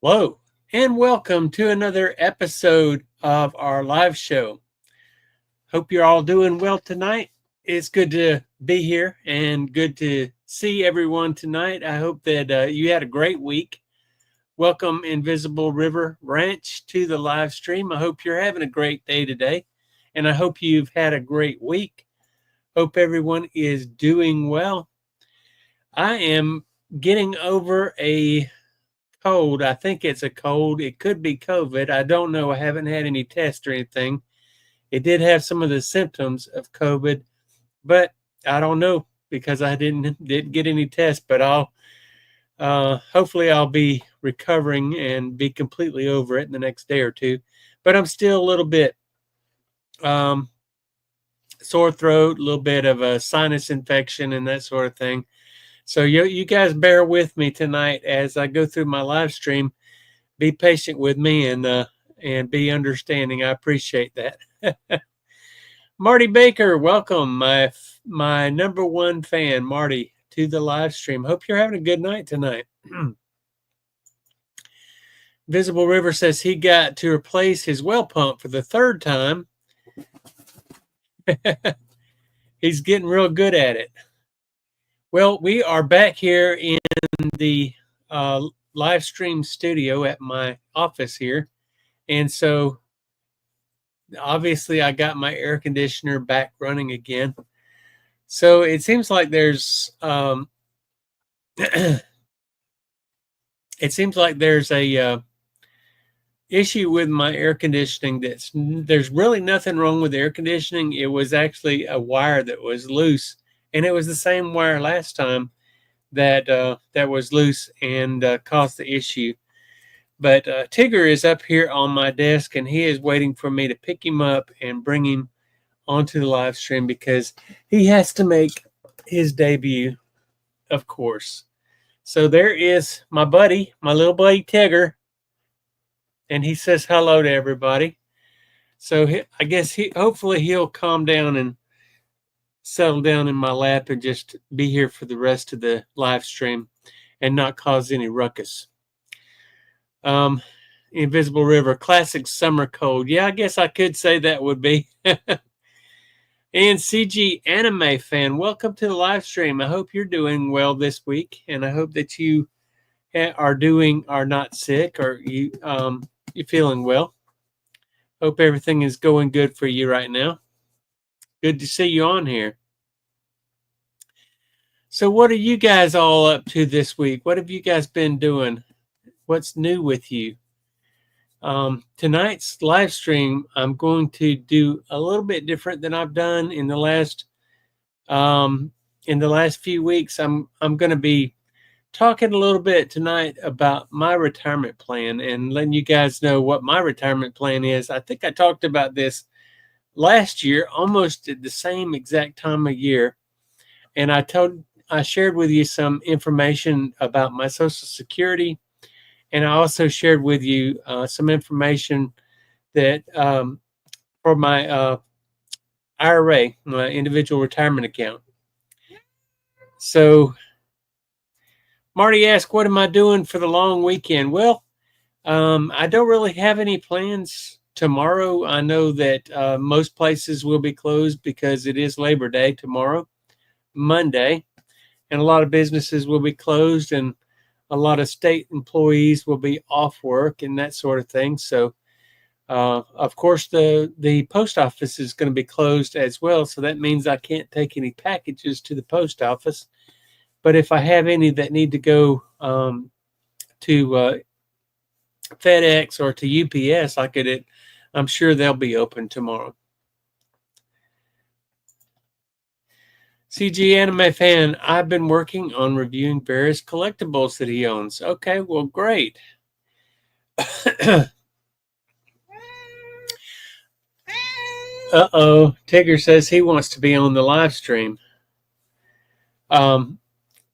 Hello, and welcome to another episode of our live show. Hope you're all doing well tonight. It's good to be here and good to see everyone tonight. I hope that you had a great week. Welcome, Invisible River Ranch, to the live stream. I hope you're having a great day today, and I hope you've had a great week. Hope everyone is doing well. I am getting over a cold. I think it's a cold. It could be COVID. I don't know. I haven't had any tests or anything. It did have some of the symptoms of COVID, but I don't know because I didn't get any tests. But I'll hopefully I'll be recovering and be completely over it in the next day or two. But I'm still a little bit um, sore throat, a little bit of a sinus infection and that sort of thing. So you guys bear with me tonight as I go through my live stream. Be patient with me and be understanding. I appreciate that. Marty Baker, welcome, my number one fan, Marty, to the live stream. Hope you're having a good night tonight. Visible River says he got to replace his well pump for the third time. He's getting real good at it. Well, we are back here in the live stream studio at my office here. And so obviously I got my air conditioner back running again. So it seems like there's it seems like there's a issue with my air conditioning. There's really nothing wrong with the air conditioning. It was actually a wire that was loose, and it was the same wire last time that was loose and caused the issue. But Tigger is up here on my desk, and he is waiting for me to pick him up and bring him onto the live stream because he has to make his debut, of course. So there is my buddy, my little buddy Tigger, and he says hello to everybody. So I guess hopefully he'll calm down and settle down in my lap and just be here for the rest of the live stream and not cause any ruckus. Invisible River, classic summer cold. Yeah, I guess I could say that would be. And CG Anime Fan, welcome to the live stream. I hope you're doing well this week, and I hope that you are not sick or you're feeling well. Hope everything is going good for you right now. Good to see you on here. So what are you guys all up to this week? What have you guys been doing? What's new with you? Tonight's live stream, I'm going to do a little bit different than I've done in the last few weeks. I'm going to be talking a little bit tonight about my retirement plan and letting you guys know what my retirement plan is. I think I talked about this last year, almost at the same exact time of year, and I shared with you some information about my Social Security. And I also shared with you some information that for my IRA, my individual retirement account. So Marty asked, what am I doing for the long weekend? Well, I don't really have any plans tomorrow. I know that most places will be closed because it is Labor Day tomorrow, Monday, and a lot of businesses will be closed, and a lot of state employees will be off work and that sort of thing. So, of course, the post office is going to be closed as well. So that means I can't take any packages to the post office. But if I have any that need to go to FedEx or to UPS, I'm sure they'll be open tomorrow. CG Anime Fan, I've been working on reviewing various collectibles that he owns. Okay, well, great. Uh-oh, Tigger says he wants to be on the live stream.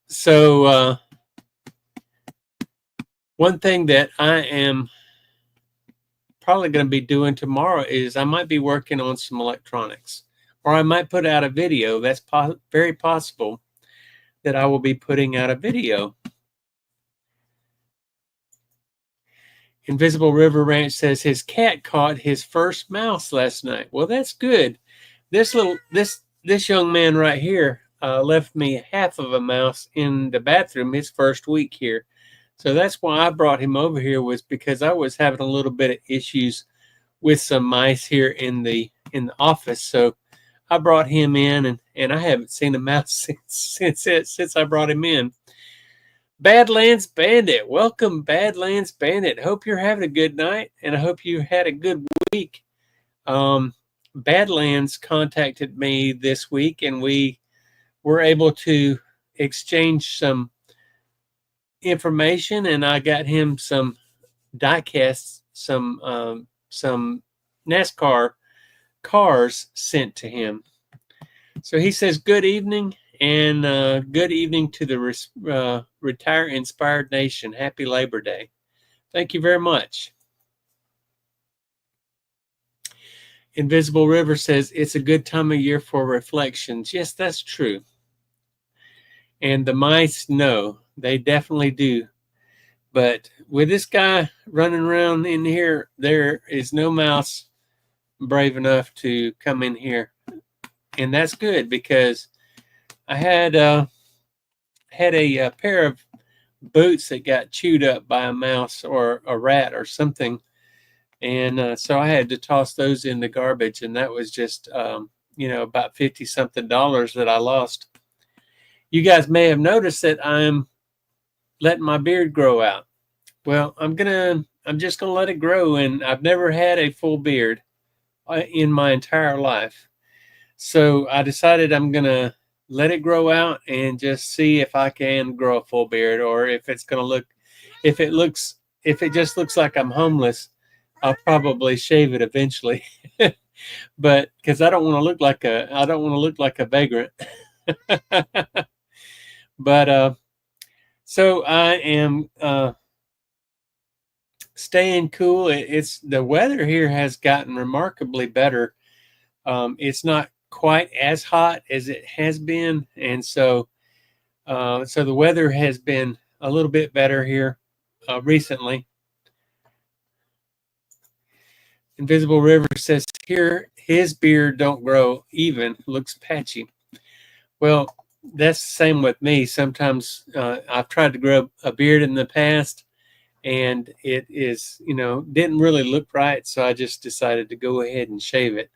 So one thing that I am probably going to be doing tomorrow is I might be working on some electronics, or I might put out a video. That's very possible that I will be putting out a video. Invisible River Ranch says his cat caught his first mouse last night. Well, that's good. This young man right here left me half of a mouse in the bathroom his first week here. So that's why I brought him over here, was because I was having a little bit of issues with some mice here in the office. So I brought him in, and I haven't seen a mouse since I brought him in. Badlands Bandit, welcome Badlands Bandit. Hope you're having a good night, and I hope you had a good week. Badlands contacted me this week, and we were able to exchange some information, and I got him some diecasts, some NASCAR cars sent to him. So he says, good evening, and good evening to the Retire Inspired Nation. Happy Labor Day. Thank you very much. Invisible River says, it's a good time of year for reflections. Yes, that's true. And the mice know, they definitely do. But with this guy running around in here, there is no mouse brave enough to come in here. And that's good, because I had a pair of boots that got chewed up by a mouse or a rat or something. And so I had to toss those in the garbage, and that was just, about $50-something that I lost. You guys may have noticed that I'm letting my beard grow out. Well, I'm just gonna let it grow, and I've never had a full beard in my entire life. So I decided I'm gonna let it grow out and just see if I can grow a full beard, or if it's gonna look, if it just looks like I'm homeless, I'll probably shave it eventually. But because I don't want to look like a vagrant. But so I am staying cool. It's the weather here has gotten remarkably better. It's not quite as hot as it has been, and so the weather has been a little bit better here recently. Invisible River says here his beard don't grow even, looks patchy. Well, that's the same with me. Sometimes I've tried to grow a beard in the past, and it is, didn't really look right. So I just decided to go ahead and shave it.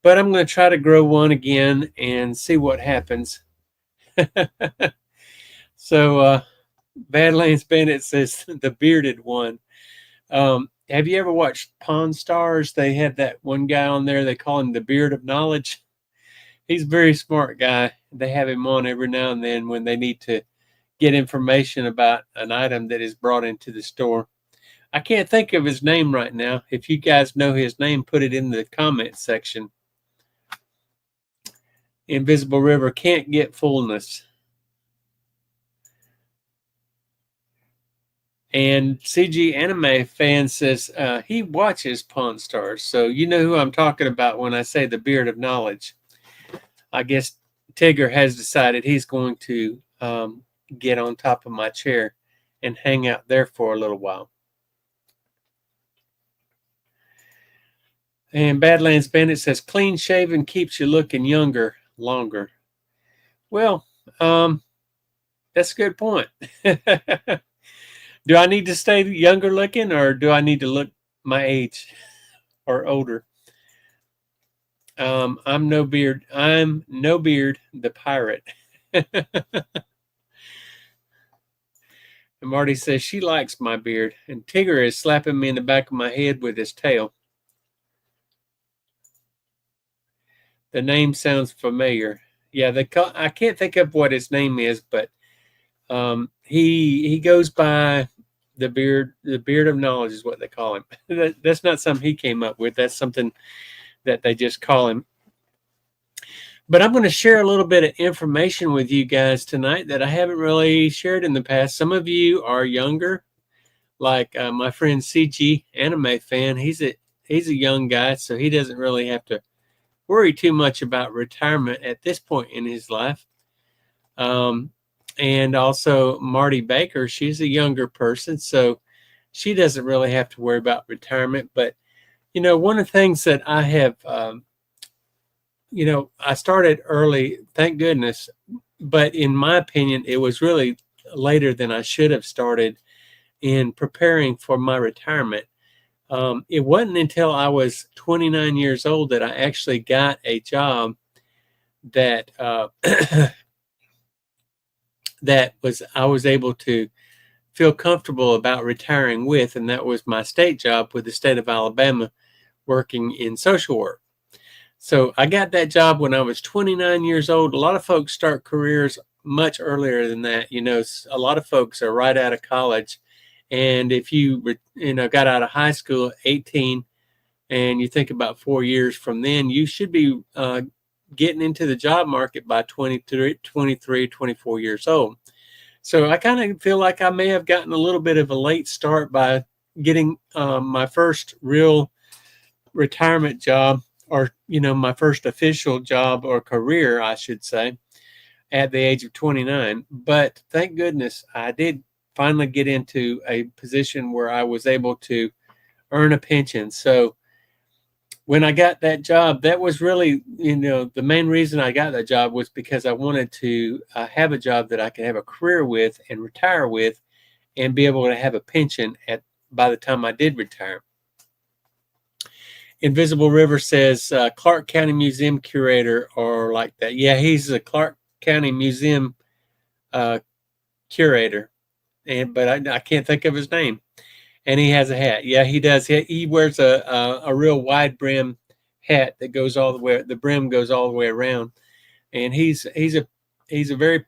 But I'm going to try to grow one again and see what happens. So Badlands Bandit says the bearded one. Have you ever watched Pawn Stars? They have that one guy on there. They call him the Beard of Knowledge. He's a very smart guy. They have him on every now and then when they need to get information about an item that is brought into the store. I can't think of his name right now. If you guys know his name, put it in the comment section. Invisible River can't get fullness. And CG Anime Fan says he watches Pawn Stars. So you know who I'm talking about when I say the Beard of Knowledge. I guess Tigger has decided he's going to get on top of my chair and hang out there for a little while. And Badlands Bandit says clean shaven keeps you looking younger longer. Well, that's a good point. Do I need to stay younger looking, or do I need to look my age or older? I'm no beard. I'm no beard, the pirate. And Marty says she likes my beard, and Tigger is slapping me in the back of my head with his tail. The name sounds familiar. Yeah, I can't think of what his name is, but he goes by the beard of knowledge is what they call him. That's not something he came up with. That's something that they just call him. But I'm going to share a little bit of information with you guys tonight that I haven't really shared in the past. Some of you are younger, like my friend CG Anime Fan. He's a young guy, so he doesn't really have to worry too much about retirement at this point in his life. And also Marty Baker, she's a younger person, so she doesn't really have to worry about retirement. But, you know, one of the things that I have, you know, I started early, thank goodness, but in my opinion, it was really later than I should have started in preparing for my retirement. It wasn't until I was 29 years old that I actually got a job that that I was able to feel comfortable about retiring with, and that was my state job with the state of Alabama, working in social work. So I got that job when I was 29 years old. A lot of folks start careers much earlier than that. You know, a lot of folks are right out of college. And if you got out of high school at 18 and you think about 4 years from then, you should be getting into the job market by 23, 24 years old. So I kind of feel like I may have gotten a little bit of a late start by getting my first real retirement job, or, you know, my first official job or career, I should say, at the age of 29. But thank goodness I did finally get into a position where I was able to earn a pension. So when I got that job, that was really, you know, the main reason I got that job was because I wanted to have a job that I could have a career with and retire with and be able to have a pension by the time I did retire. Invisible River says Clark County Museum curator or like that. Yeah, he's a Clark County Museum curator, but I can't think of his name. And he has a hat. Yeah, he does. He wears a real wide brim hat that goes all the way. The brim goes all the way around, and he's a very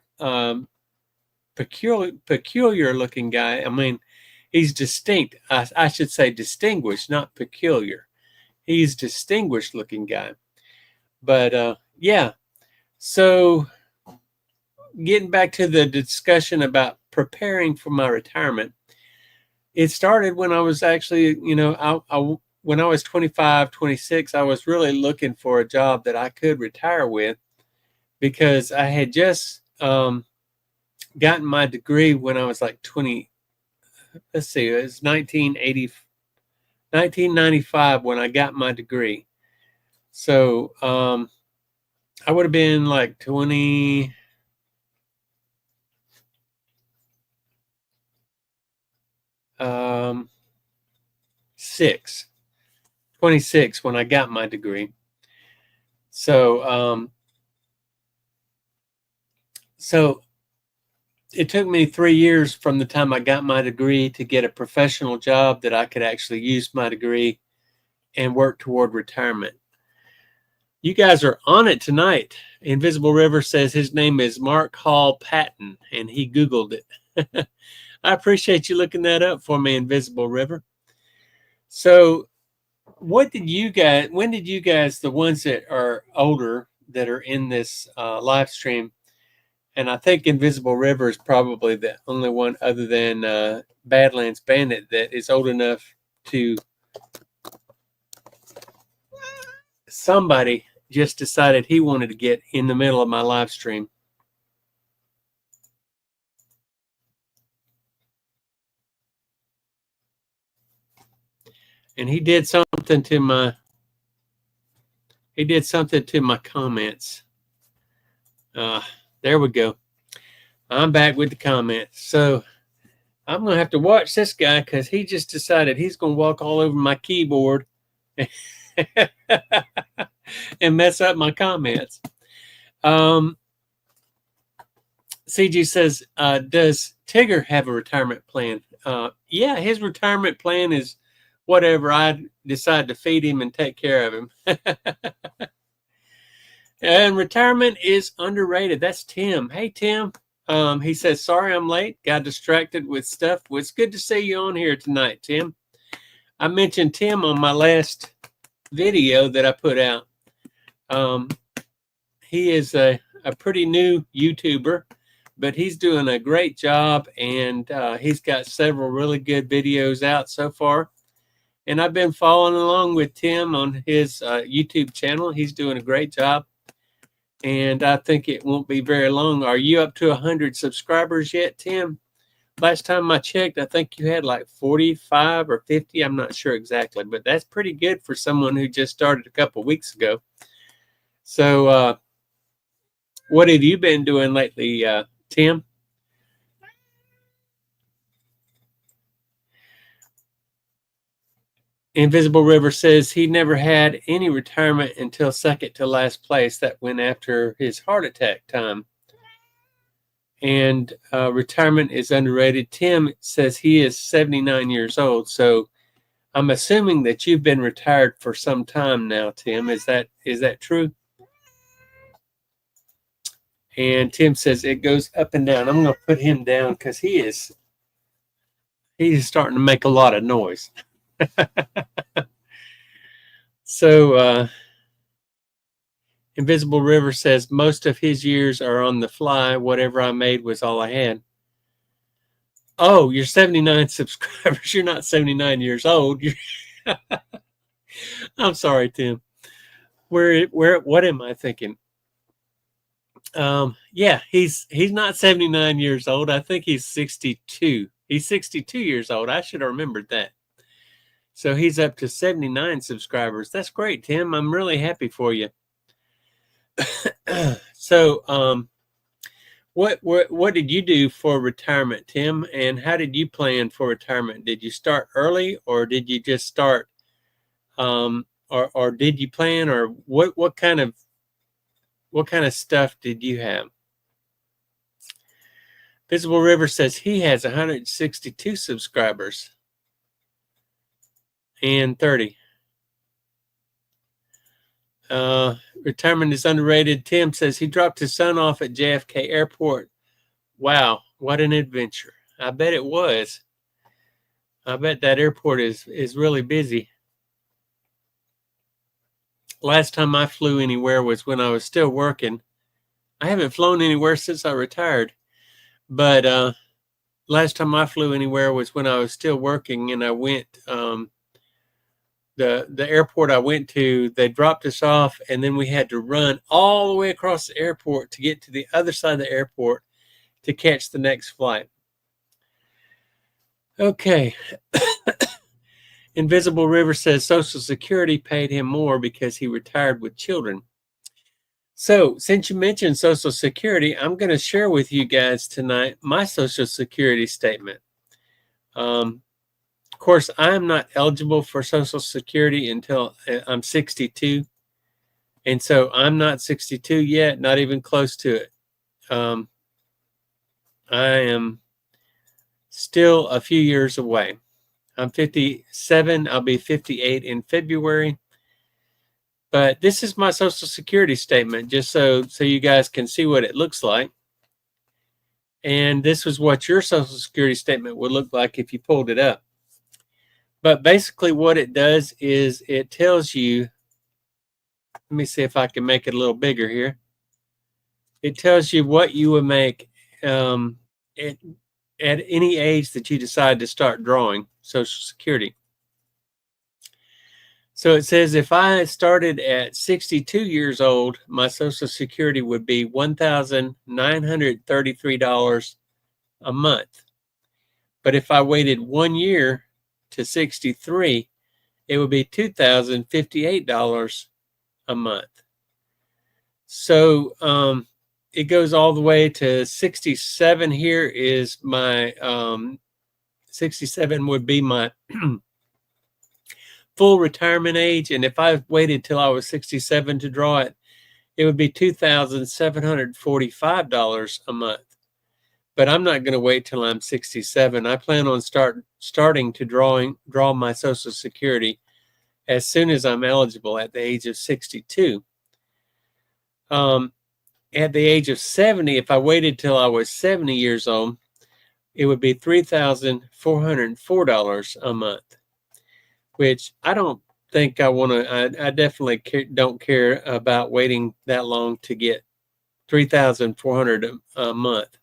peculiar looking guy. I mean, he's distinct. I should say distinguished, not peculiar. He's distinguished looking guy. But yeah. So getting back to the discussion about preparing for my retirement. It started when I was actually, you know, when I was 25, 26, I was really looking for a job that I could retire with, because I had just gotten my degree when I was like 20. Let's see, it was 1995 when I got my degree. So I would have been like 20. 26 when I got my degree. So so it took me 3 years from the time I got my degree to get a professional job that I could actually use my degree and work toward retirement. You guys are on it tonight. Invisible River says his name is Mark Hall Patton, and he Googled it. I appreciate you looking that up for me, Invisible River. So when did you guys, the ones that are older that are in this live stream, and I think Invisible River is probably the only one other than Badlands Bandit that is old enough to, somebody just decided he wanted to get in the middle of my live stream. And he did something to my comments. There we go. I'm back with the comments. So I'm going to have to watch this guy, because he just decided he's going to walk all over my keyboard and mess up my comments. CG says, does Tigger have a retirement plan? Yeah, his retirement plan is whatever I decide to feed him and take care of him. And retirement is underrated. That's Tim. Hey, Tim. He says, sorry I'm late. Got distracted with stuff. Well, it's good to see you on here tonight, Tim. I mentioned Tim on my last video that I put out. He is a pretty new YouTuber, but he's doing a great job, and he's got several really good videos out so far. And I've been following along with Tim on his YouTube channel. He's doing a great job, and I think it won't be very long. Are you up to 100 subscribers yet, Tim? last time I checked, I think you had like 45 or 50. I'm not sure exactly, but that's pretty good for someone who just started a couple weeks ago. So, what have you been doing lately, Tim? Invisible River says he never had any retirement until second to last place. That went after his heart attack time. And retirement is underrated. Tim says he is 79 years old. So I'm assuming that you've been retired for some time now, Tim. Is that true? And Tim says it goes up and down. I'm going to put him down because he's starting to make a lot of noise. So Invisible River says most of his years are on the fly. Whatever I made was all I had. Oh, you're 79 subscribers. You're not 79 years old. I'm sorry, Tim. What am I thinking? Yeah, he's not 79 years old. I think he's 62. He's 62 years old. I should have remembered that. So he's up to 79 subscribers. That's great, Tim. I'm really happy for you. So, what did you do for retirement, Tim? And how did you plan for retirement? Did you start early, or did you just start, or did you plan, or what kind of stuff did you have? Visible River says he has 162 subscribers and 30. Retirement is underrated. Tim says he dropped his son off at JFK Airport. Wow, what an adventure. I bet it was. I bet that airport is really busy. Last time I flew anywhere was when I was still working. I haven't flown anywhere since I retired. But last time I flew anywhere was when I was still working, and I went the airport I went to, they dropped us off, and then we had to run all the way across the airport to get to the other side of the airport to catch the next flight. Okay. Invisible River says Social Security paid him more because he retired with children. So, since you mentioned Social Security, I'm going to share with you guys tonight my Social Security statement. Of course, I'm not eligible for Social Security until I'm 62. And so I'm not 62 yet, not even close to it. I am still a few years away. I'm 57. I'll be 58 in February. But this is my Social Security statement, just so you guys can see what it looks like. And this is what your Social Security statement would look like if you pulled it up. But basically what it does is it tells you, let me see if I can make it a little bigger here. It tells you what you would make at any age that you decide to start drawing Social Security. So it says if I started at 62 years old, my Social Security would be $1,933 a month. But if I waited 1 year to 63, it would be $2,058 a month. So it goes all the way to 67. Here is my 67 would be my full retirement age, and if I waited till I was 67 to draw it, it would be $2,745 a month. But I'm not going to wait till I'm 67. I plan on starting to draw my Social Security as soon as I'm eligible at the age of 62. At the age of 70, if I waited till I was 70 years old, it would be $3,404 a month, which I don't think I want to. I definitely don't care about waiting that long to get $3,400 a month.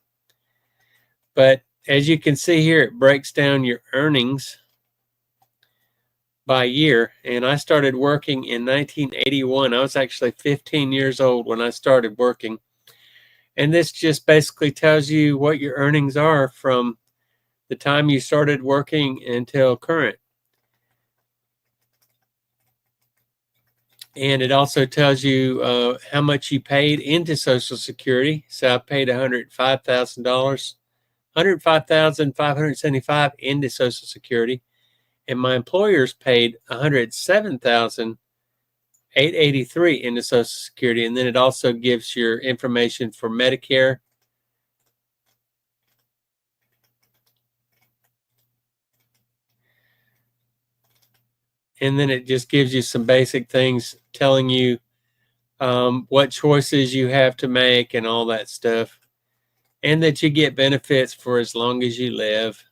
But as you can see here, it breaks down your earnings by year. And I started working in 1981. I was actually 15 years old when I started working. And this just basically tells you what your earnings are from the time you started working until current. And it also tells you how much you paid into Social Security. So I paid $105,000, $105,575 into Social Security, and my employers paid $107,883 into Social Security. And then it also gives your information for Medicare. And then it just gives you some basic things telling you what choices you have to make and all that stuff. And that you get benefits for as long as you live.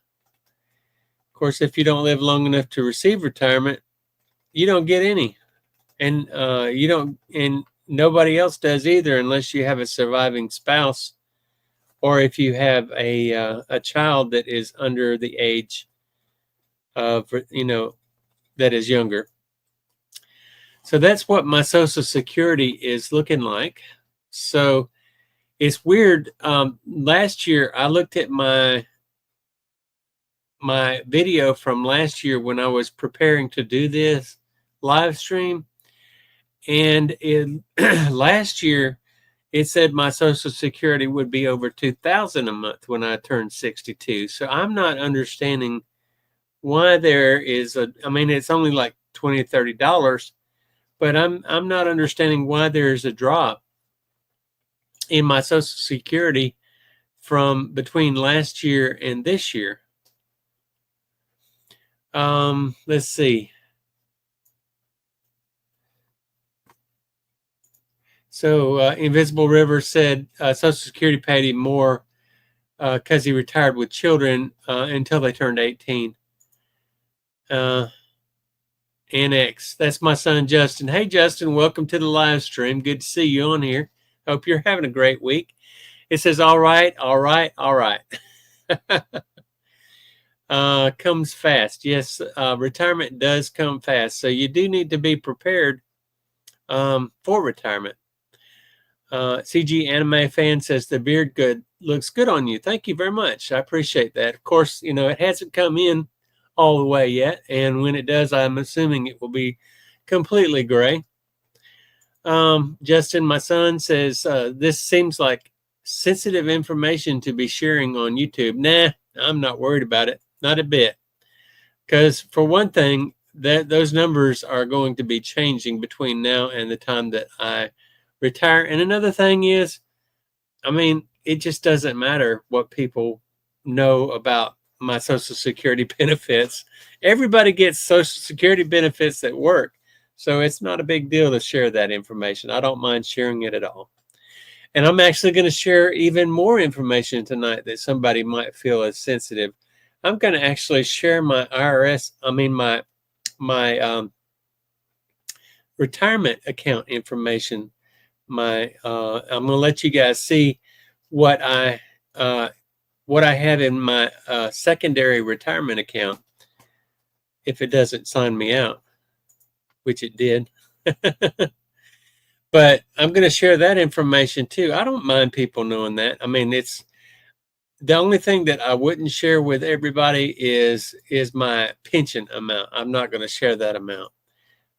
Of course, if you don't live long enough to receive retirement, you don't get any. And you don't, and nobody else does either, unless you have a surviving spouse, or if you have a child that is under the age of, that is younger. So that's what my Social Security is looking like. So it's weird. Last year, I looked at my video from last year when I was preparing to do this live stream. And last year, it said my Social Security would be over $2,000 a month when I turned 62. So I'm not understanding why there is it's only like $20, $30, but I'm not understanding why there's a drop in my Social Security from between last year and this year. Let's see. So Invisible River said Social Security paid him more because he retired with children until they turned 18. Annex, that's my son Justin. Hey Justin, welcome to the live stream. Good to see you on here. Hope you're having a great week. It says all right. Comes fast. Yes, retirement does come fast. So you do need to be prepared for retirement. CG Anime Fan says the beard looks good on you. Thank you very much. I appreciate that. Of course, it hasn't come in all the way yet, and when it does, I'm assuming it will be completely gray. Justin, my son, says this seems like sensitive information to be sharing on YouTube. Nah, I'm not worried about it, not a bit, because for one thing, those numbers are going to be changing between now and the time that I retire. And another thing is, it just doesn't matter what people know about my Social Security benefits. Everybody gets Social Security benefits at work. So it's not a big deal to share that information. I don't mind sharing it at all. And I'm actually going to share even more information tonight that somebody might feel is sensitive. I'm going to actually share my my retirement account information. I'm going to let you guys see what I have in my secondary retirement account if it doesn't sign me out, which it did. But I'm going to share that information too. I don't mind people knowing that. It's the only thing that I wouldn't share with everybody is my pension amount. I'm not going to share that amount.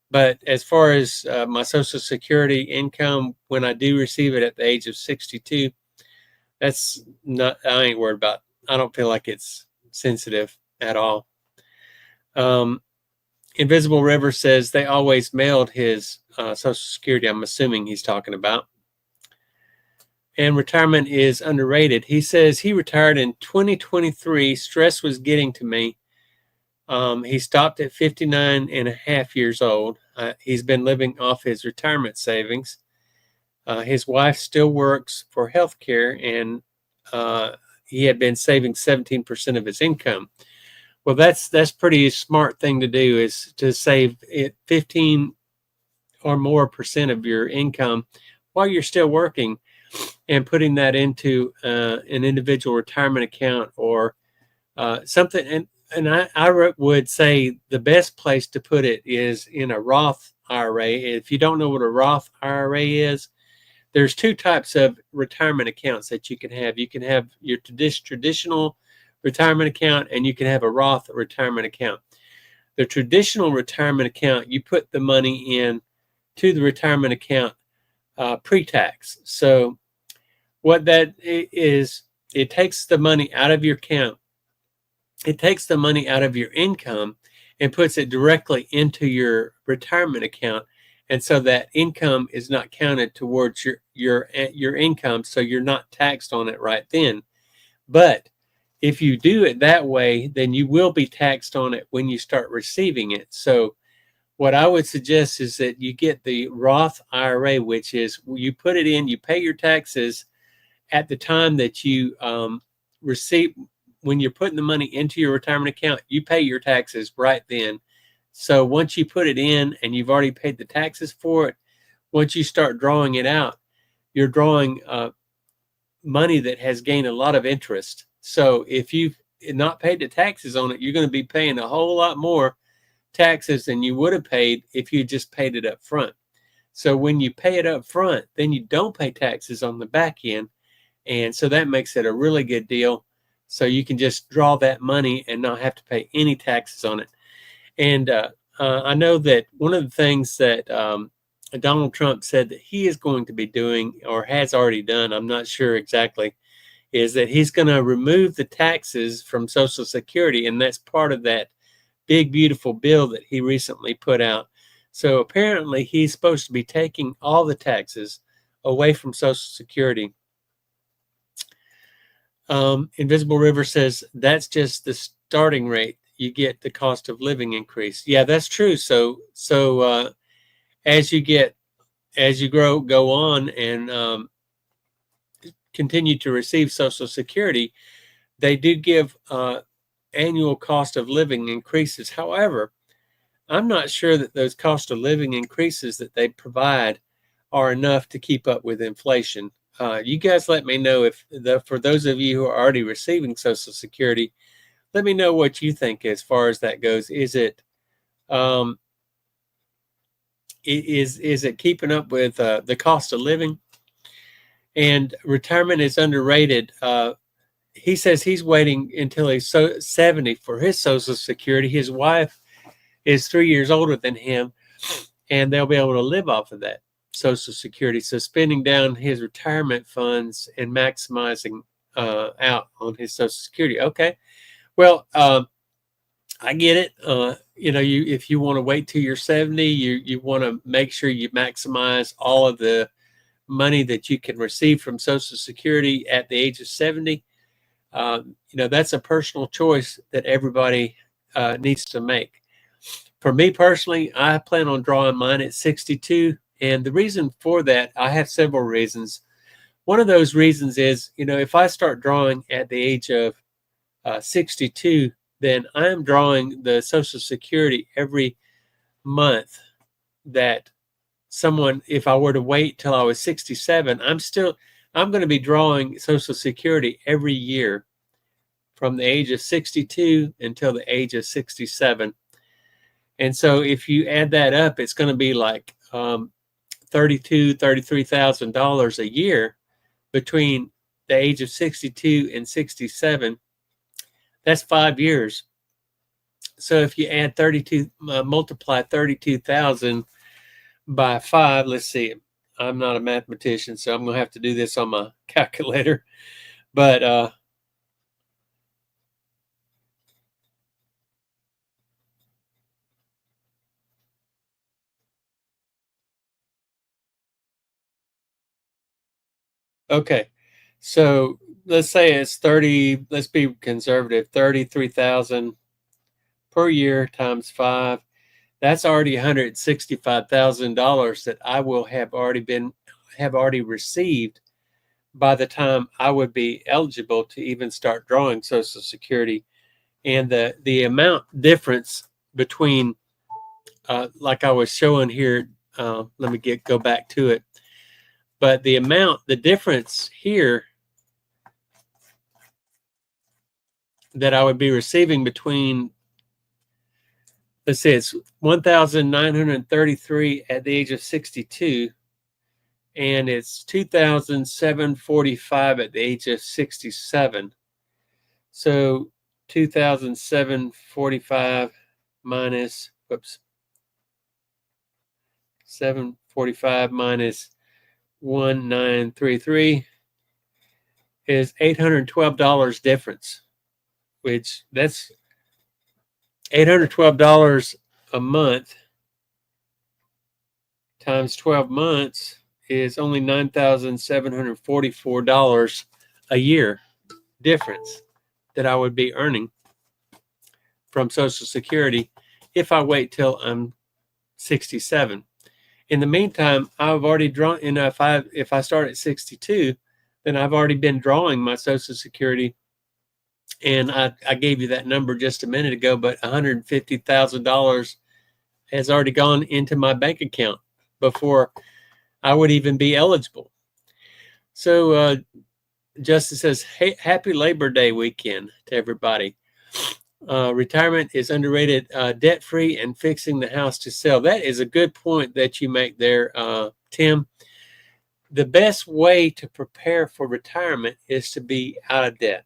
But as far as my Social Security income, when I do receive it at the age of 62, that's not, I ain't worried about. I don't feel like it's sensitive at all. Invisible River says they always mailed his Social Security. I'm assuming he's talking about. And retirement is underrated. He says he retired in 2023. Stress was getting to me. He stopped at 59 and a half years old. He's been living off his retirement savings. His wife still works for healthcare, and he had been saving 17% of his income. Well, that's pretty smart thing to do, is to save 15 or more % of your income while you're still working, and putting that into an individual retirement account or something. And I would say the best place to put it is in a Roth IRA. If you don't know what a Roth IRA is, there's two types of retirement accounts that you can have. You can have your traditional retirement account, and you can have a Roth retirement account. The traditional retirement account, you put the money in to the retirement account pre-tax. So what that is, it takes the money out of your account. It takes the money out of your income and puts it directly into your retirement account. And so that income is not counted towards your income, so you're not taxed on it right then. But if you do it that way, then you will be taxed on it when you start receiving it. So what I would suggest is that you get the Roth IRA, which is you put it in, you pay your taxes at the time that you receive. When you're putting the money into your retirement account, you pay your taxes right then. So once you put it in and you've already paid the taxes for it, once you start drawing it out, you're drawing money that has gained a lot of interest. So if you've not paid the taxes on it, you're going to be paying a whole lot more taxes than you would have paid if you just paid it up front. So when you pay it up front, then you don't pay taxes on the back end. And so that makes it a really good deal. So you can just draw that money and not have to pay any taxes on it. And I know that one of the things that Donald Trump said that he is going to be doing, or has already done, I'm not sure exactly, is that he's going to remove the taxes from Social Security. And that's part of that big, beautiful bill that he recently put out. So apparently he's supposed to be taking all the taxes away from Social Security. Invisible River says that's just the starting rate. You get the cost of living increase. Yeah, that's true. So as you go on and continue to receive Social Security, they do give annual cost of living increases. However, I'm not sure that those cost of living increases that they provide are enough to keep up with inflation. You guys let me know for those of you who are already receiving Social Security, let me know what you think as far as that goes. Is it keeping up with the cost of living? And retirement is underrated. He says he's waiting until he's 70 for his Social Security. His wife is 3 years older than him, and they'll be able to live off of that Social Security. So spending down his retirement funds and maximizing out on his Social Security. Okay, well, I get it. If you want to wait till you're 70, you want to make sure you maximize all of the money that you can receive from Social Security at the age of 70. That's a personal choice that everybody needs to make. For me personally, I plan on drawing mine at 62. And the reason for that, I have several reasons. One of those reasons is, if I start drawing at the age of 62, then I am drawing the Social Security every month that if I were to wait till I was 67, I'm going to be drawing Social Security every year from the age of 62 until the age of 67. And so if you add that up, it's going to be like $33,000 a year between the age of 62 and 67. That's 5 years. So if you add multiply 32,000 by 5, let's see, I'm not a mathematician, so I'm going to have to do this on my calculator. But okay, so let's say it's 30, let's be conservative, 33,000 per year times 5. That's already $165,000 that I will have already received by the time I would be eligible to even start drawing Social Security. And the amount difference between, like I was showing here, let me go back to it. But the difference here that I would be receiving between, let's say it's 1,933 at the age of 62, and it's 2,745 at the age of 67. So 2,745 minus, whoops, 745 minus 1933 is $812 difference, which that's $812 a month times 12 months is only $9,744 a year difference that I would be earning from Social Security if I wait till I'm 67. In the meantime, I've already drawn, if I start at 62, then I've already been drawing my Social Security. And I gave you that number just a minute ago, but $150,000 has already gone into my bank account before I would even be eligible. So Justin says, hey, happy Labor Day weekend to everybody. Retirement is underrated, debt-free, and fixing the house to sell. That is a good point that you make there, Tim. The best way to prepare for retirement is to be out of debt.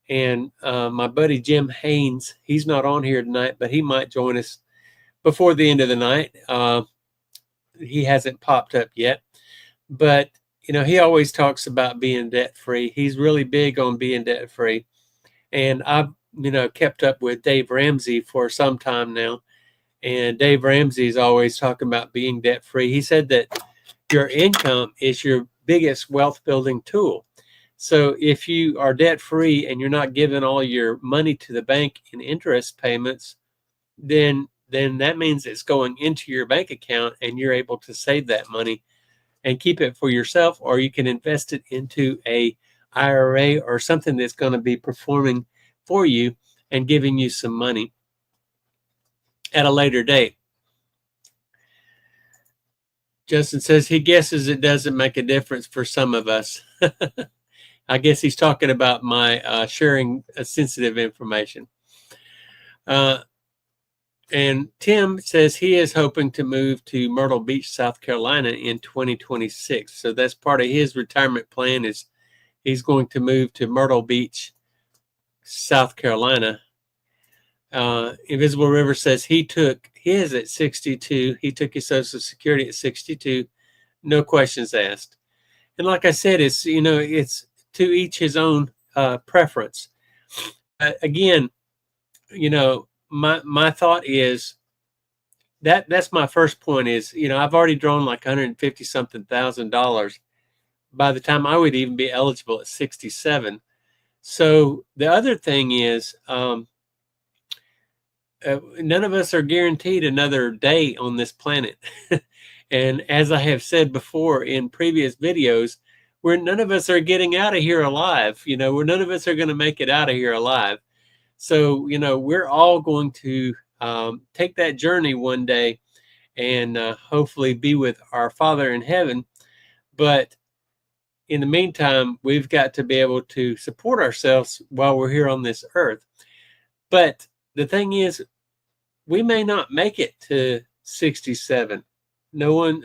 And my buddy Jim Haynes, he's not on here tonight, but he might join us before the end of the night. He hasn't popped up yet. But, you know, he always talks about being debt-free. He's really big on being debt-free. And I've, you know, kept up with Dave Ramsey for some time now. And Dave Ramsey is always talking about being debt-free. He said that your income is your biggest wealth building tool. So if you are debt-free and you're not giving all your money to the bank in interest payments, then that means it's going into your bank account and you're able to save that money and keep it for yourself, or you can invest it into a IRA or something that's going to be performing for you and giving you some money at a later date. Justin says he guesses it doesn't make a difference for some of us. I guess he's talking about my sharing sensitive information. And Tim says he is hoping to move to Myrtle Beach, South Carolina in 2026. So that's part of his retirement plan, is he's going to move to Myrtle Beach, South Carolina. Invisible River says he took his at 62. He took his Social Security at 62. No questions asked. And like I said, it's, you know, it's to each his own preference. Again, you know, my thought is that's my first point is, you know, I've already drawn like $150-something thousand by the time I would even be eligible at 67. So the other thing is, none of us are guaranteed another day on this planet. And as I have said before in previous videos, none of us are getting out of here alive. You know, none of us are going to make it out of here alive. So, you know, we're all going to take that journey one day and hopefully be with our Father in heaven. But in the meantime, we've got to be able to support ourselves while we're here on this earth. But the thing is, we may not make it to 67. No one,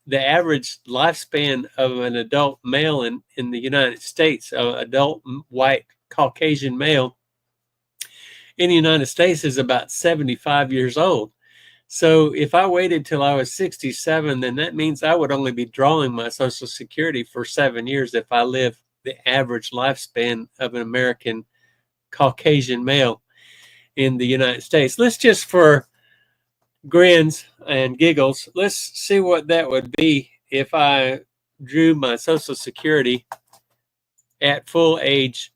the average lifespan of an adult male in the United States, adult white Caucasian male in the United States, is about 75 years old. So if I waited till I was 67, then that means I would only be drawing my Social Security for 7 years if I live the average lifespan of an American Caucasian male in the United States. Let's just, for grins and giggles, let's see what that would be if I drew my Social Security at full age.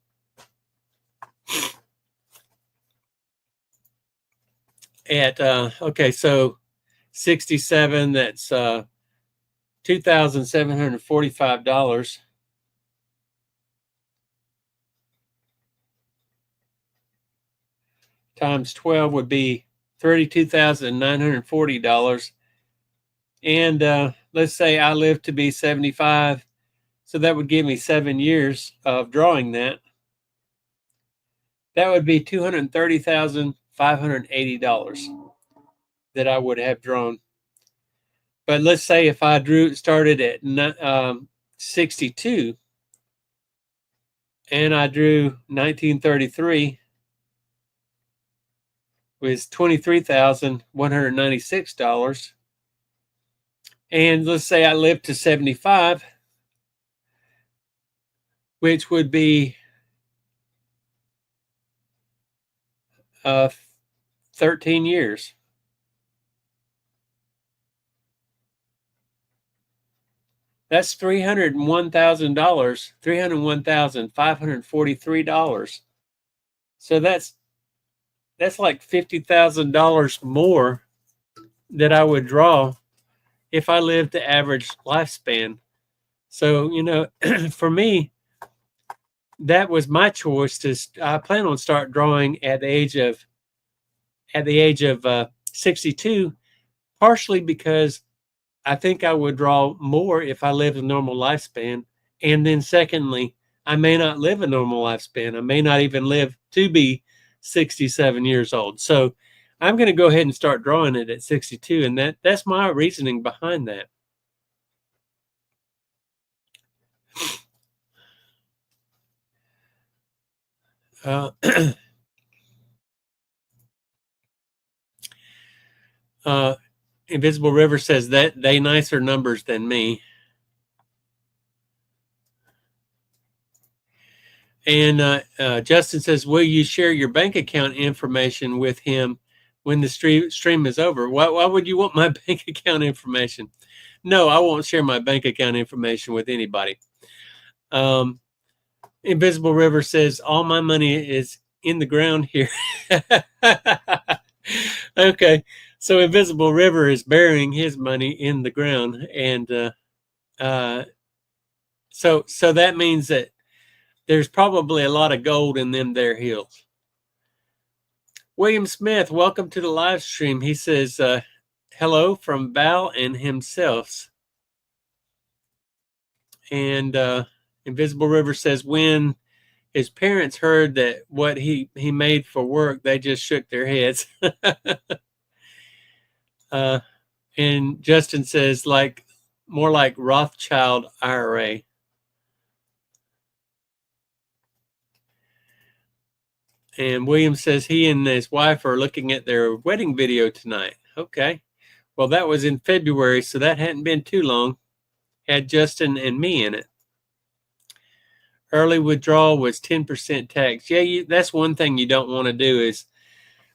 At okay, so 67, that's $2,745 times 12 would be $32,940. And let's say I live to be 75, so that would give me 7 years of drawing that. That would be $230,580 that I would have drawn. But let's say if I started at 62, And I drew 1933 was $23,196. And let's say I live to 75, which would be 13 years. That's $301,000, $301,543. So that's like $50,000 more that I would draw if I lived the average lifespan. So, for me, that was my choice. I plan on start drawing at the age of 62, partially because I think I would draw more if I lived a normal lifespan. And then secondly, I may not live a normal lifespan. I may not even live to be 67 years old. So I'm going to go ahead and start drawing it at 62. And that's my reasoning behind that. Invisible River says that they nicer numbers than me. And Justin says, will you share your bank account information with him when the stream is over? Why would you want my bank account information? No, I won't share my bank account information with anybody. Invisible River says, all my money is in the ground here. Okay, so Invisible River is burying his money in the ground. And so that means that there's probably a lot of gold in them there hills. William Smith, welcome to the live stream. He says, hello from Val and himself. And Invisible River says, when his parents heard that what he made for work, they just shook their heads. And Justin says, more like Rothschild IRA. And William says he and his wife are looking at their wedding video tonight. Okay. Well, that was in February, so that hadn't been too long. Had Justin and me in it. Early withdrawal was 10% tax. Yeah, that's one thing you don't want to do is,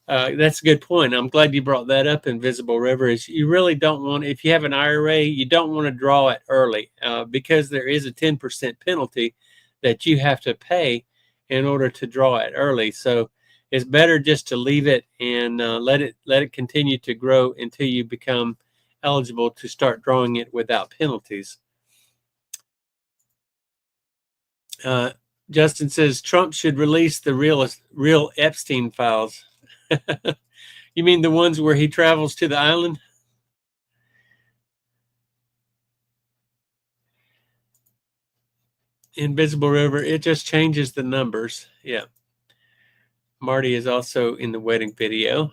that's a good point. I'm glad you brought that up, Invisible River, is you really don't want, if you have an IRA, you don't want to draw it early because there is a 10% penalty that you have to pay in order to draw it early. So it's better just to leave it and let it continue to grow until you become eligible to start drawing it without penalties. Justin says Trump should release the real Epstein files. You mean the ones where he travels to the island? Invisible River, it just changes the numbers. Yeah. Marty is also in the wedding video.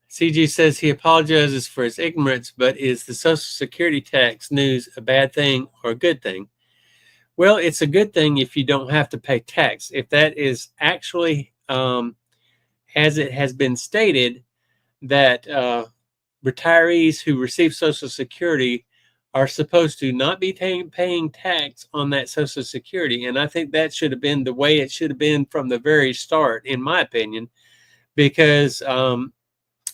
CG says he apologizes for his ignorance, but is the Social Security tax news a bad thing or a good thing? Well, it's a good thing if you don't have to pay tax. If that is actually, as it has been stated, that retirees who receive Social Security are supposed to not be paying tax on that Social Security. And I think that should have been the way it should have been from the very start, in my opinion, because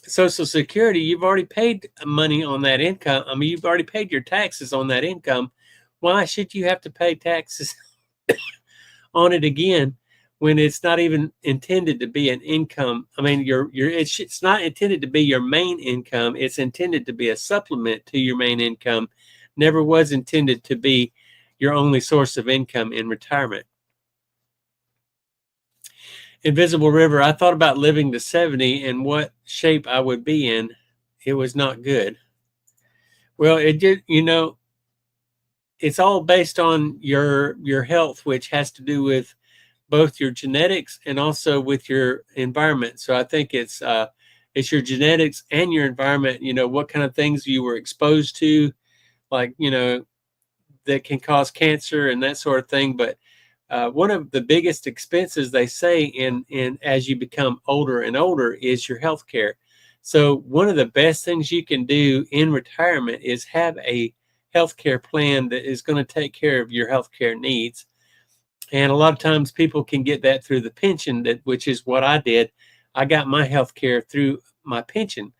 Social Security, you've already paid money on that income. I mean, you've already paid your taxes on that income. Why should you have to pay taxes on it again when it's not even intended to be an income? I mean, it's not intended to be your main income. It's intended to be a supplement to your main income. Never was intended to be your only source of income in retirement. Invisible River, I thought about living to 70 and what shape I would be in. It was not good. Well, it did, it's all based on your health, which has to do with both your genetics and also with your environment. So I think it's your genetics and your environment, what kind of things you were exposed to, like, that can cause cancer and that sort of thing. But one of the biggest expenses they say in as you become older and older is your health care. So one of the best things you can do in retirement is have a health care plan that is going to take care of your health care needs. And a lot of times people can get that through the pension, which is what I did. I got my health care through my pension.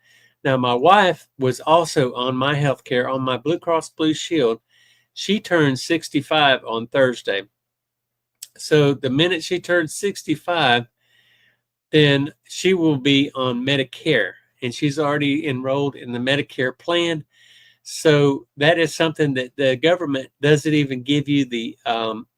Now, my wife was also on my health care on my Blue Cross Blue Shield. She turned 65 on Thursday. So the minute she turns 65, then she will be on Medicare, and she's already enrolled in the Medicare plan. So that is something that the government doesn't even give you the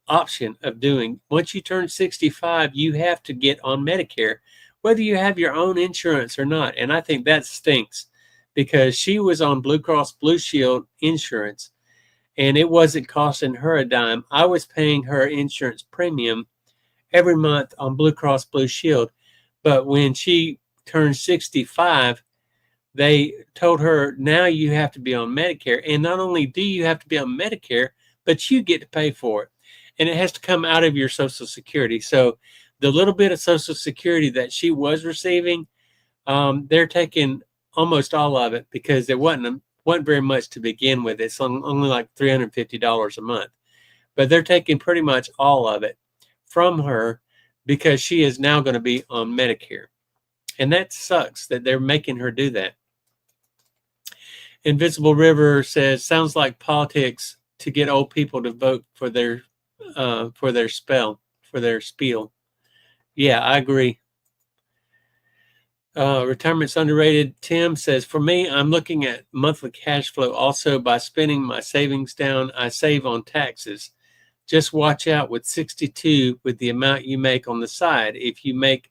option of doing. Once you turn 65, you have to get on Medicare, whether you have your own insurance or not. And I think that stinks, because she was on Blue Cross Blue Shield insurance, and it wasn't costing her a dime. I was paying her insurance premium every month on Blue Cross Blue Shield. But when she turned 65, they told her, now you have to be on Medicare. And not only do you have to be on Medicare, but you get to pay for it. And it has to come out of your Social Security. So the little bit of Social Security that she was receiving, they're taking almost all of it, because there wasn't very much to begin with. It's only like $350 a month. But they're taking pretty much all of it from her, because she is now going to be on Medicare. And that sucks that they're making her do that. Invisible River says, sounds like politics to get old people to vote for their spiel. Yeah, I agree. Retirement's underrated. Tim says, for me, I'm looking at monthly cash flow. Also, by spending my savings down, I save on taxes. Just watch out with 62 with the amount you make on the side. If you make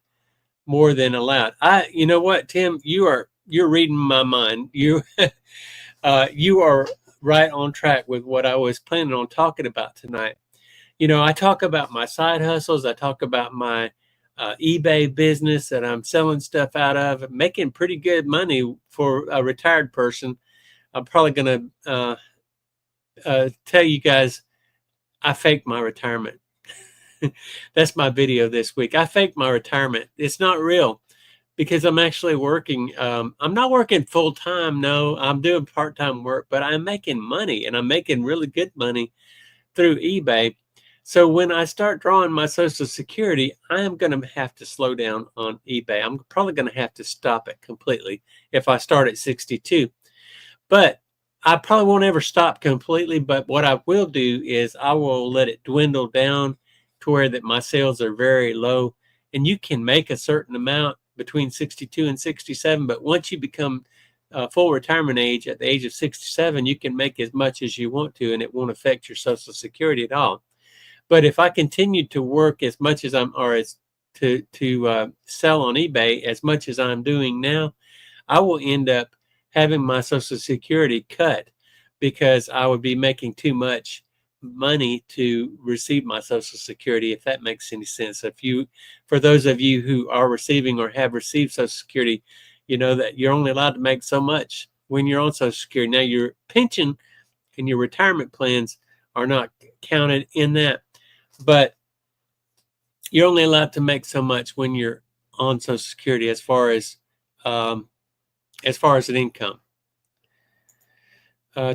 more than allowed. You know what, Tim, you're reading my mind. You are right on track with what I was planning on talking about tonight. You know, I talk about my side hustles. I talk about my eBay business that I'm selling stuff out of, making pretty good money for a retired person. I'm probably going to tell you guys, I faked my retirement. That's my video this week. I faked my retirement. It's not real, because I'm actually working. I'm not working full time. No, I'm doing part-time work, but I'm making money, and I'm making really good money through eBay. So when I start drawing my Social Security, I am going to have to slow down on eBay. I'm probably going to have to stop it completely if I start at 62. But I probably won't ever stop completely. But what I will do is I will let it dwindle down to where that my sales are very low. And you can make a certain amount between 62 and 67. But once you become full retirement age, at the age of 67, you can make as much as you want to, and it won't affect your Social Security at all. But if I continue to work as much as to sell on eBay as much as I'm doing now, I will end up having my Social Security cut, because I would be making too much money to receive my Social Security, if that makes any sense. For those of you who are receiving or have received Social Security, you know that you're only allowed to make so much when you're on Social Security. Now, your pension and your retirement plans are not counted in that, but you're only allowed to make so much when you're on Social Security as far as an income.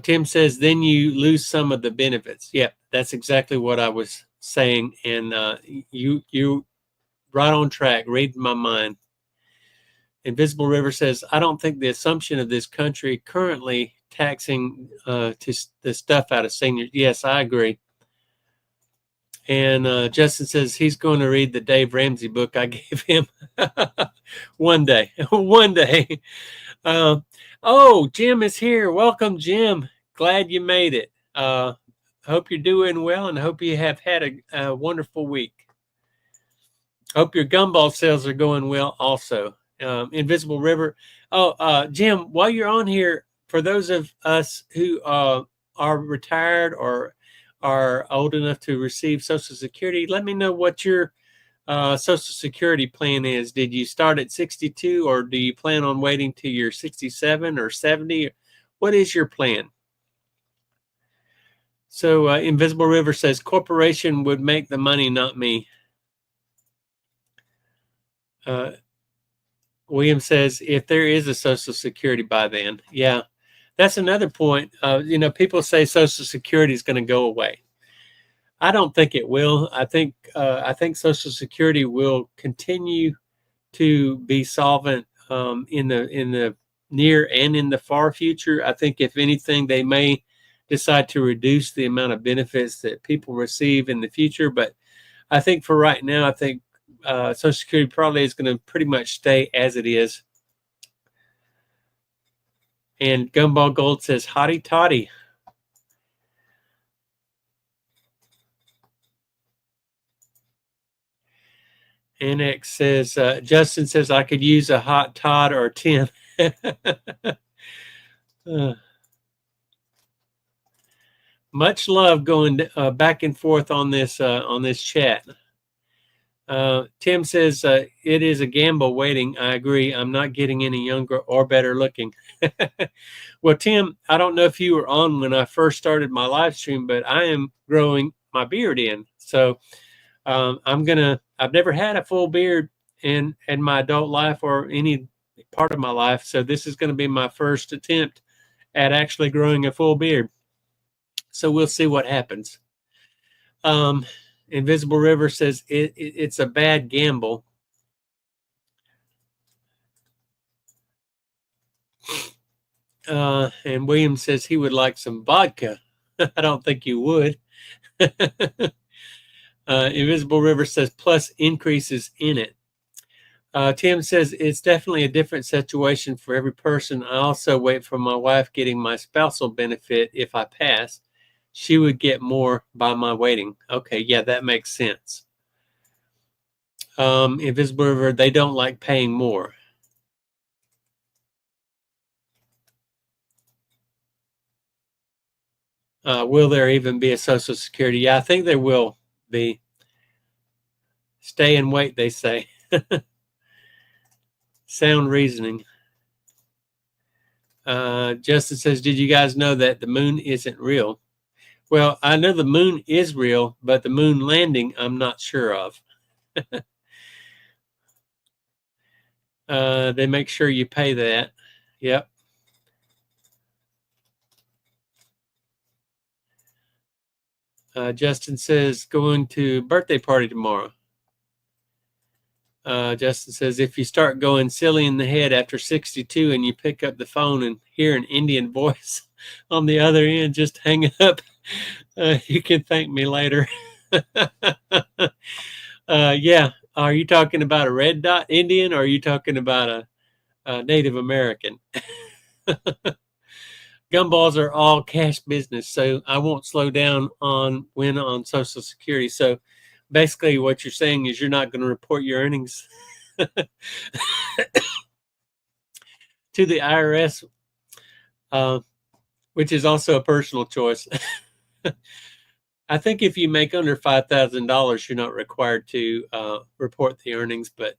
Tim says, then you lose some of the benefits. Yep, that's exactly what I was saying. And you right on track, reading my mind. Invisible River says, I don't think the assumption of this country currently taxing the stuff out of seniors. Yes, I agree. And Justin says he's going to read the Dave Ramsey book I gave him one day. One day. Jim is here. Welcome, Jim. Glad you made it. Hope you're doing well, and hope you have had a wonderful week. Hope your gumball sales are going well also. Invisible River. Jim, while you're on here, for those of us who are retired or are old enough to receive Social Security, let me know what your Social Security plan is. Did you start at 62, or do you plan on waiting till you're 67 or 70? What is your plan? So Invisible River says, corporation would make the money, not me. William says, if there is a Social Security by then. Yeah, that's another point. People say Social Security is going to go away. I don't think it will. I think Social Security will continue to be solvent in the near and in the far future. I think if anything, they may decide to reduce the amount of benefits that people receive in the future. But I think for right now, I think Social Security probably is going to pretty much stay as it is. And Gumball Gold says, hotty toddy. Annex says, Justin says, I could use a hot Todd or 10. Much love going back and forth on this chat. Tim says, it is a gamble waiting. I agree. I'm not getting any younger or better looking. Well, Tim, I don't know if you were on when I first started my live stream, but I am growing my beard in. So I've never had a full beard in my adult life or any part of my life. So this is going to be my first attempt at actually growing a full beard. So we'll see what happens. Invisible River says it's a bad gamble. And William says he would like some vodka. I don't think you would. Invisible River says plus increases in it. Tim says it's definitely a different situation for every person. I also wait for my wife getting my spousal benefit if I pass. She would get more by my waiting. Okay, yeah, that makes sense. Invisible River, they don't like paying more. Will there even be a Social Security? Yeah, I think there will be. Stay and wait, they say. Sound reasoning. Justin says, did you guys know that the moon isn't real? Well, I know the moon is real, but the moon landing, I'm not sure of. They make sure you pay that. Yep. Justin says, going to birthday party tomorrow. Justin says, if you start going silly in the head after 62 and you pick up the phone and hear an Indian voice on the other end, just hang up. You can thank me later. Yeah. Are you talking about a red dot Indian or are you talking about a Native American? Gumballs are all cash business, so I won't slow down on Social Security. So basically what you're saying is you're not going to report your earnings to the IRS, which is also a personal choice. I think if you make under $5,000, you're not required to report the earnings, but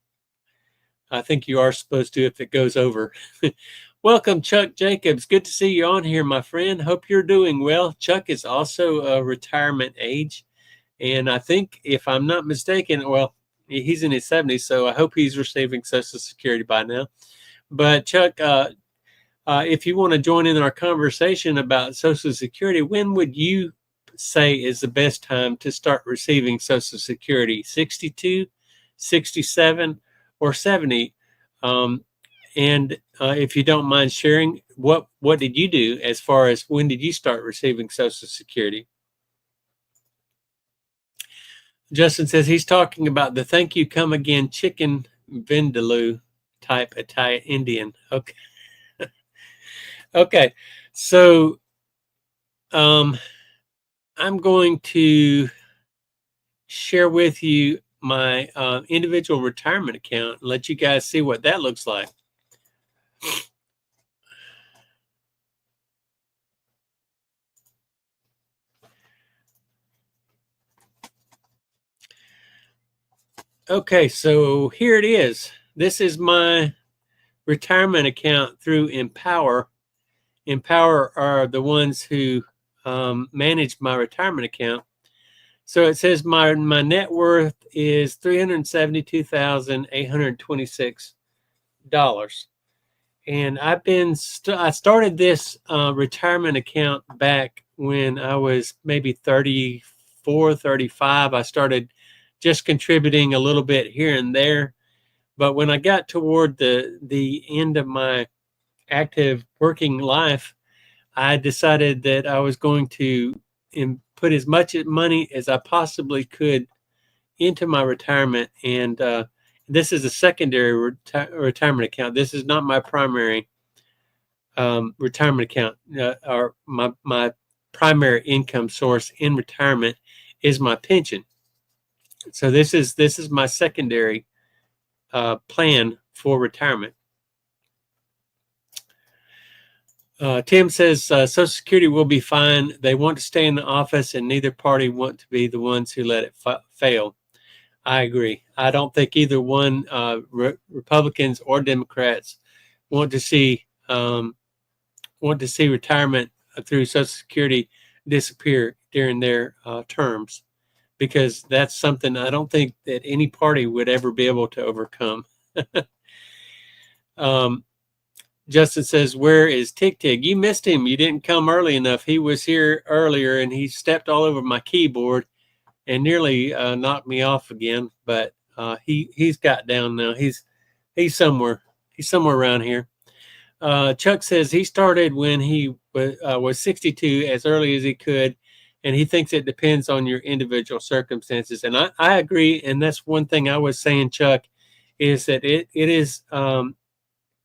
I think you are supposed to if it goes over. Welcome, Chuck Jacobs. Good to see you on here, my friend. Hope you're doing well. Chuck is also a retirement age. And I think, if I'm not mistaken, well, he's in his 70s, so I hope he's receiving Social Security by now. But Chuck, if you want to join in our conversation about Social Security, when would you say is the best time to start receiving Social Security? 62, 67, or 70? And if you don't mind sharing, what did you do as far as when did you start receiving Social Security? Justin says he's talking about the thank you come again chicken vindaloo type Italian Indian. Okay. Okay. So I'm going to share with you my individual retirement account and let you guys see what that looks like. Okay, so here it is. This is my retirement account through Empower. Empower are the ones who manage my retirement account. So it says my net worth is $372,826. And I started this retirement account back when I was maybe 34, 35. I started just contributing a little bit here and there. But when I got toward the end of my active working life, I decided that I was going to put as much money as I possibly could into my retirement. And this is a secondary retirement account. This is not my primary retirement account. Or my primary income source in retirement is my pension. So this is my secondary plan for retirement. Tim says Social Security will be fine. They want to stay in the office, and neither party want to be the ones who let it fail. I agree. I don't think either one, Republicans or Democrats, want to see retirement through Social Security disappear during their terms, because that's something I don't think that any party would ever be able to overcome. Justin says, where is Tig Tig? You missed him. You didn't come early enough. He was here earlier and he stepped all over my keyboard and nearly knocked me off again. But he's got down now. He's somewhere. He's somewhere around here. Chuck says he started when he was 62 as early as he could, and he thinks it depends on your individual circumstances. And I agree. And that's one thing I was saying, Chuck, is that it is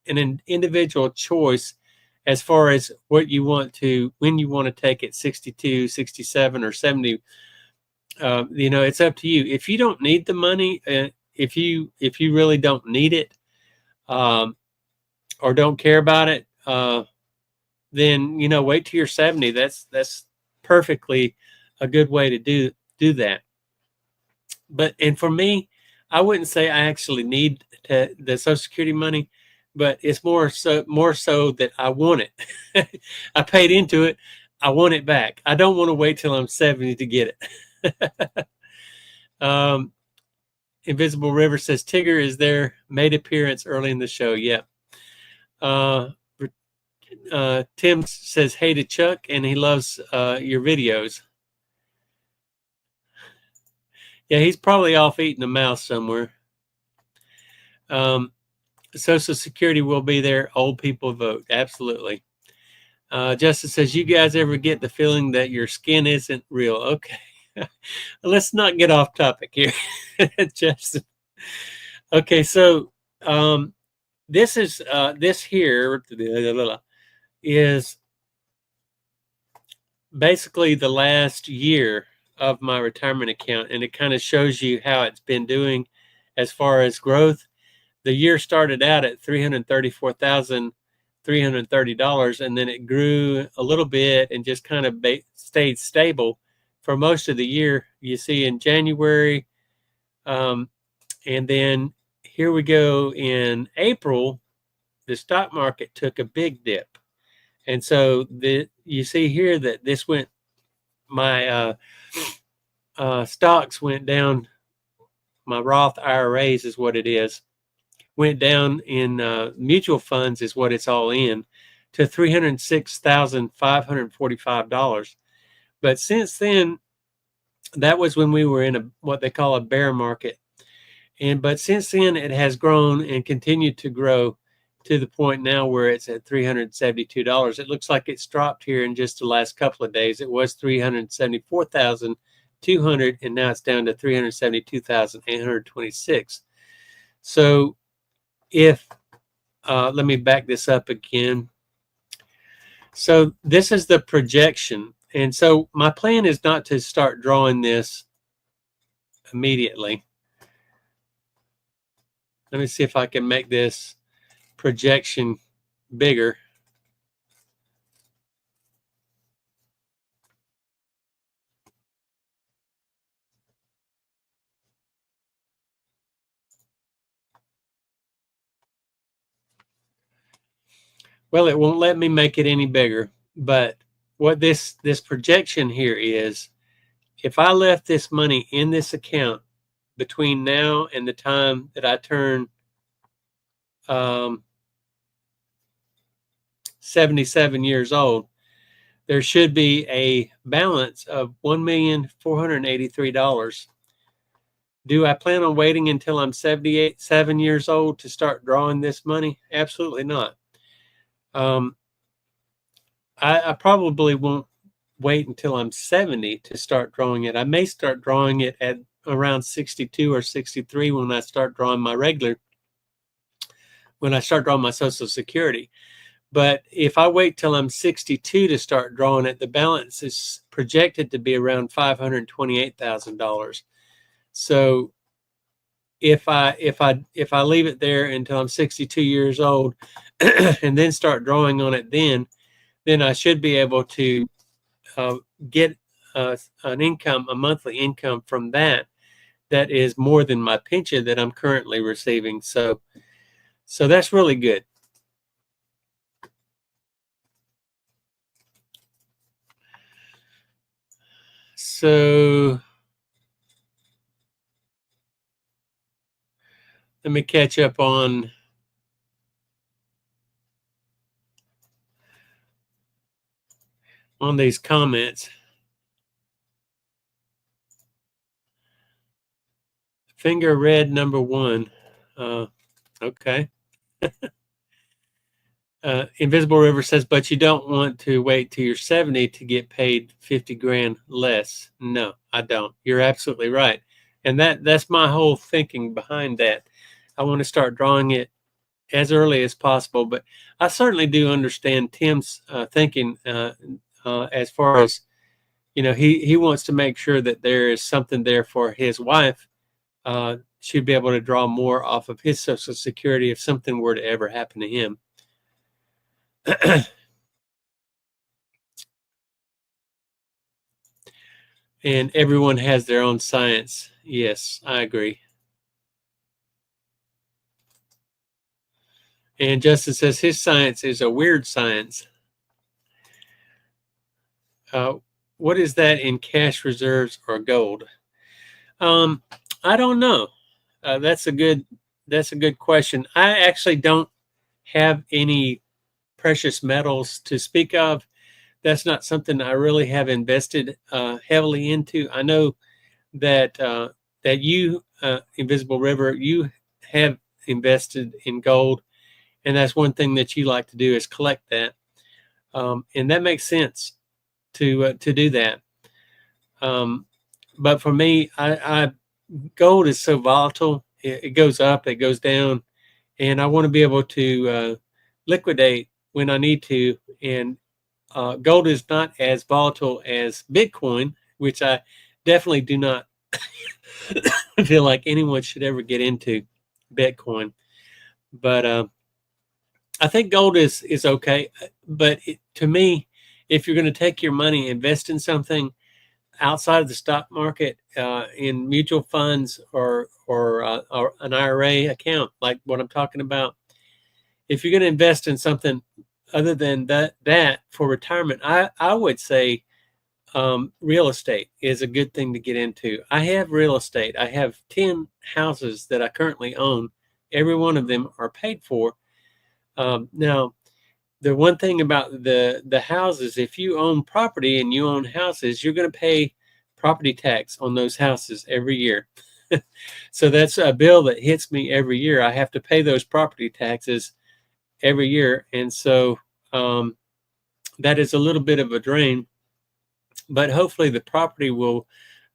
an individual choice as far as what you want to, when you want to take it, 62, 67, or 70. It's up to you. If you don't need the money, if you really don't need it, or don't care about it, then wait till you're 70. That's perfectly a good way to do that. And for me, I wouldn't say I actually need the Social Security money, but it's more so that I want it. I paid into it. I want it back. I don't want to wait till I'm 70 to get it. Invisible River says Tigger is there, made appearance early in the show. Yeah. Tim says hey to Chuck, and he loves your videos. Yeah, he's probably off eating a mouse somewhere. Social Security will be there. Old people vote. Absolutely. Justin says, you guys ever get the feeling that your skin isn't real? Okay. Let's not get off topic here, Justin. Okay, so this here is basically the last year of my retirement account, and it kind of shows you how it's been doing as far as growth. The year started out at $334,330, and then it grew a little bit and just kind of stayed stable for most of the year. You see in January, and then here we go in April, the stock market took a big dip. And so you see here that this went, my stocks went down, my Roth IRAs is what it is, went down in mutual funds is what it's all in, to $306,545. But since then, that was when we were in what they call a bear market. But since then, it has grown and continued to grow to the point now where it's at $372. It looks like it's dropped here in just the last couple of days. It was $374,200, and now it's down to $372,826. So if let me back this up again. So this is the projection. And so my plan is not to start drawing this immediately. Let me see if I can make this projection bigger. Well, it won't let me make it any bigger, but what this projection here is, if I left this money in this account between now and the time that I turn 77 years old, there should be a balance of $1,483,000. Do I plan on waiting until I'm 7 years old to start drawing this money? Absolutely not. I probably won't wait until I'm 70 to start drawing it. I may start drawing it at around 62 or 63 when I start drawing my Social Security. But if I wait till I'm 62 to start drawing it, the balance is projected to be around $528,000. So if I leave it there until I'm 62 years old and then start drawing on it, then I should be able to get a monthly income from that is more than my pension that I'm currently receiving. So that's really good. So let me catch up on these comments. Finger red number 1. Okay. Invisible River says, but you don't want to wait till you're 70 to get paid 50 grand less. No, I don't. You're absolutely right. And that's my whole thinking behind that. I want to start drawing it as early as possible, but I certainly do understand Tim's thinking as far as, he wants to make sure that there is something there for his wife. Should be able to draw more off of his Social Security if something were to ever happen to him. And everyone has their own science. Yes, I agree. And Justin says his science is a weird science. What is that in cash reserves or gold? I don't know. That's a good question. I actually don't have any precious metals to speak of. That's not something I really have invested heavily into. I know that that you, Invisible River, you have invested in gold, and that's one thing that you like to do is collect that, and that makes sense to do that. But for me, gold is so volatile. It goes up, it goes down, and I want to be able to liquidate when I need to. And gold is not as volatile as Bitcoin, which I definitely do not feel like anyone should ever get into Bitcoin. But I think gold is okay. But to me, if you're going to take your money, invest in something outside of the stock market, in mutual funds or an IRA account, like what I'm talking about, if you're going to invest in something other than that for retirement, I would say real estate is a good thing to get into. I have real estate. I have 10 houses that I currently own. Every one of them are paid for. Now, the one thing about the houses, if you own property and you own houses, you're going to pay property tax on those houses every year. So that's a bill that hits me every year. I have to pay those property taxes every year. And so that is a little bit of a drain, but hopefully the property will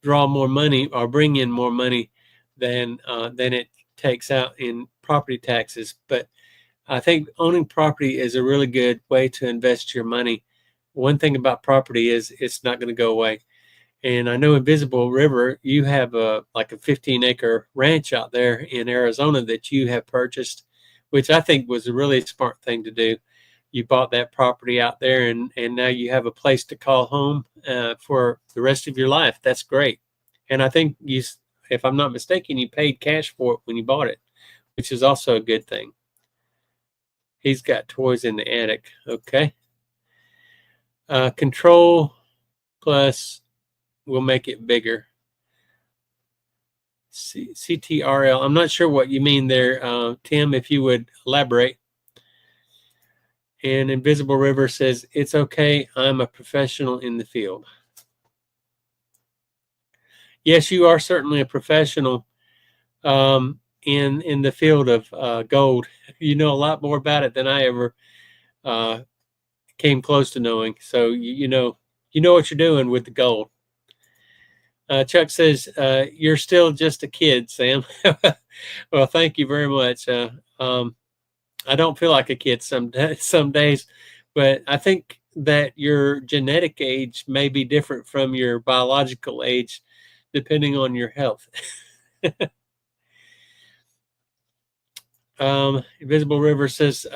draw more money or bring in more money than it takes out in property taxes. But I think owning property is a really good way to invest your money. One thing about property is it's not going to go away. And I know Invisible River, you have like a 15-acre ranch out there in Arizona that you have purchased, which I think was a really smart thing to do. You bought that property out there, and now you have a place to call home for the rest of your life. That's great. And I think you, if I'm not mistaken, you paid cash for it when you bought it, which is also a good thing. He's got toys in the attic. Okay. Control plus will make it bigger. CTRL. I'm not sure what you mean there, Tim, if you would elaborate. And Invisible River says, it's okay. I'm a professional in the field. Yes, you are certainly a professional in the field of gold. You know a lot more about it than I ever came close to knowing. So you know what you're doing with the gold. Chuck says, you're still just a kid, Sam. Well, thank you very much. I don't feel like a kid some days, but I think that your genetic age may be different from your biological age, depending on your health. Invisible River says,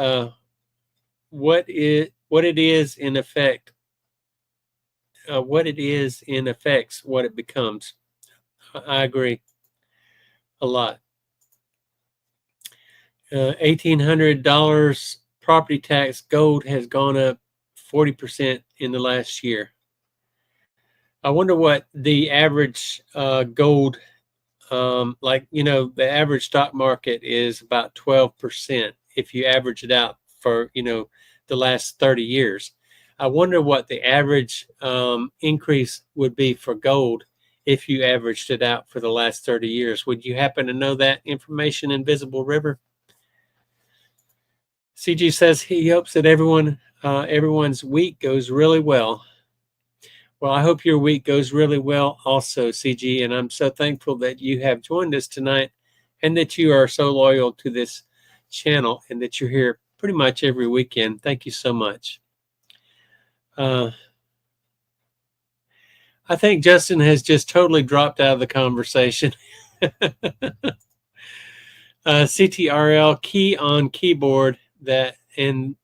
what it is in effect, what it is in effects what it becomes. I agree a lot. $1,800 property tax. Gold has gone up 40% in the last year. I wonder what the average gold, like, the average stock market is about 12% if you average it out for, the last 30 years. I wonder what the average increase would be for gold if you averaged it out for the last 30 years. Would you happen to know that information, Invisible River? CG says he hopes that everyone's week goes really well. Well, I hope your week goes really well also, CG, and I'm so thankful that you have joined us tonight and that you are so loyal to this channel and that you're here pretty much every weekend. Thank you so much. I think Justin has just totally dropped out of the conversation. CTRL, key on keyboard, that and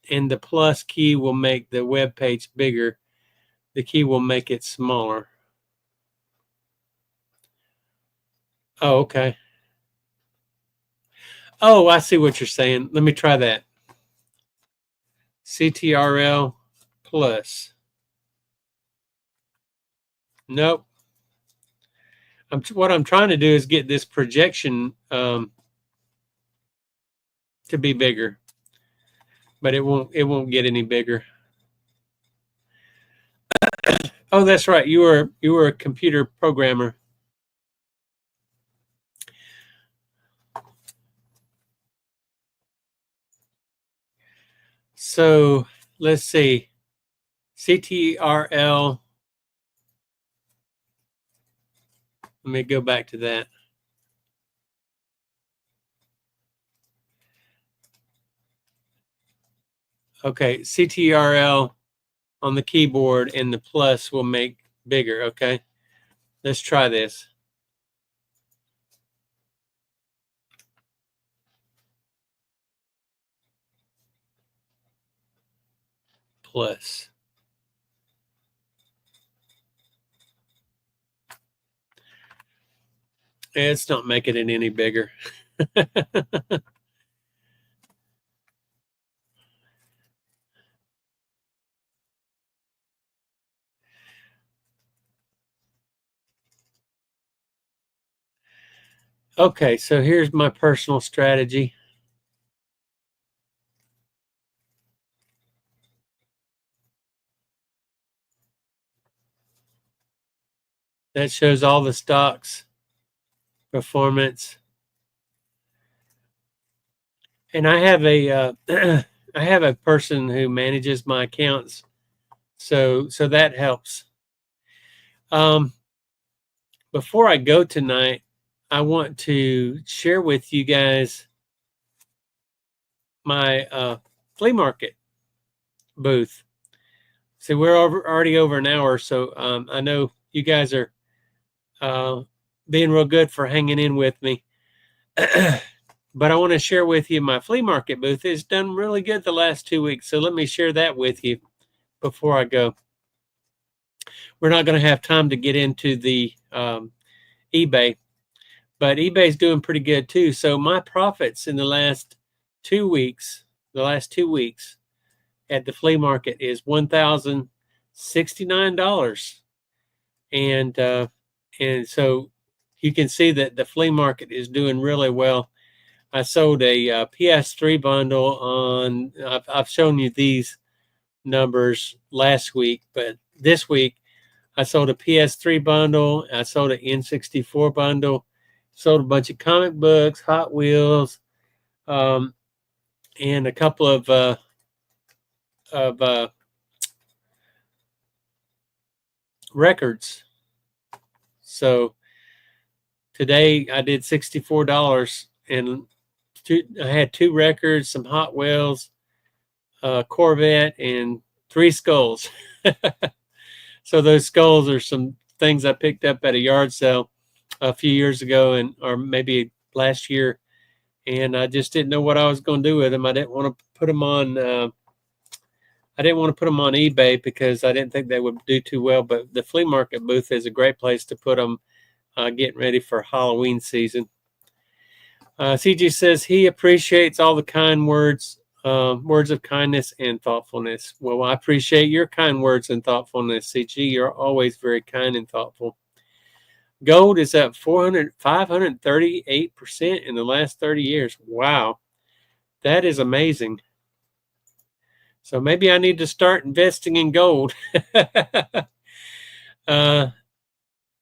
the plus key will make the web page bigger. The key will make it smaller. Oh, okay. Oh, I see what you're saying. Let me try that. CTRL plus. Nope. What I'm trying to do is get this projection to be bigger, but it won't get any bigger. Oh, that's right. You were a computer programmer. So let's see. CTRL. Let me go back to that. Okay, CTRL on the keyboard and the plus will make bigger. Okay, let's try this. Plus. It's not making it any bigger. Okay, so here's my personal strategy. That shows all the stocks performance. And I have a I have a person who manages my accounts, so that helps. Before I go tonight, I want to share with you guys my flea market booth. So we're already over an hour, so I know you guys are being real good for hanging in with me. But I want to share with you my flea market booth. It's done really good the last 2 weeks, so let me share that with you before I go. We're not going to have time to get into the eBay, but eBay's doing pretty good too. So my profits in the last 2 weeks, at the flea market is $1,069, and so you can see that the flea market is doing really well. I sold a PS3 bundle on. I've shown you these numbers last week, but this week I sold a PS3 bundle. I sold an N64 bundle. Sold a bunch of comic books, Hot Wheels, and a couple of records. So today I did $64, and I had 2 records, some Hot Wheels, Corvette, and 3 skulls. So those skulls are some things I picked up at a yard sale a few years ago, or maybe last year, and I just didn't know what I was going to do with them. I didn't want to put them on. I didn't want to put them on eBay because I didn't think they would do too well. But the flea market booth is a great place to put them, getting ready for Halloween season. CG says he appreciates all the kind words. Words of kindness and thoughtfulness. Well, I appreciate your kind words and thoughtfulness, CG. You're always very kind and thoughtful. Gold is up 538% in the last 30 years. Wow, that is amazing. So maybe I need to start investing in gold.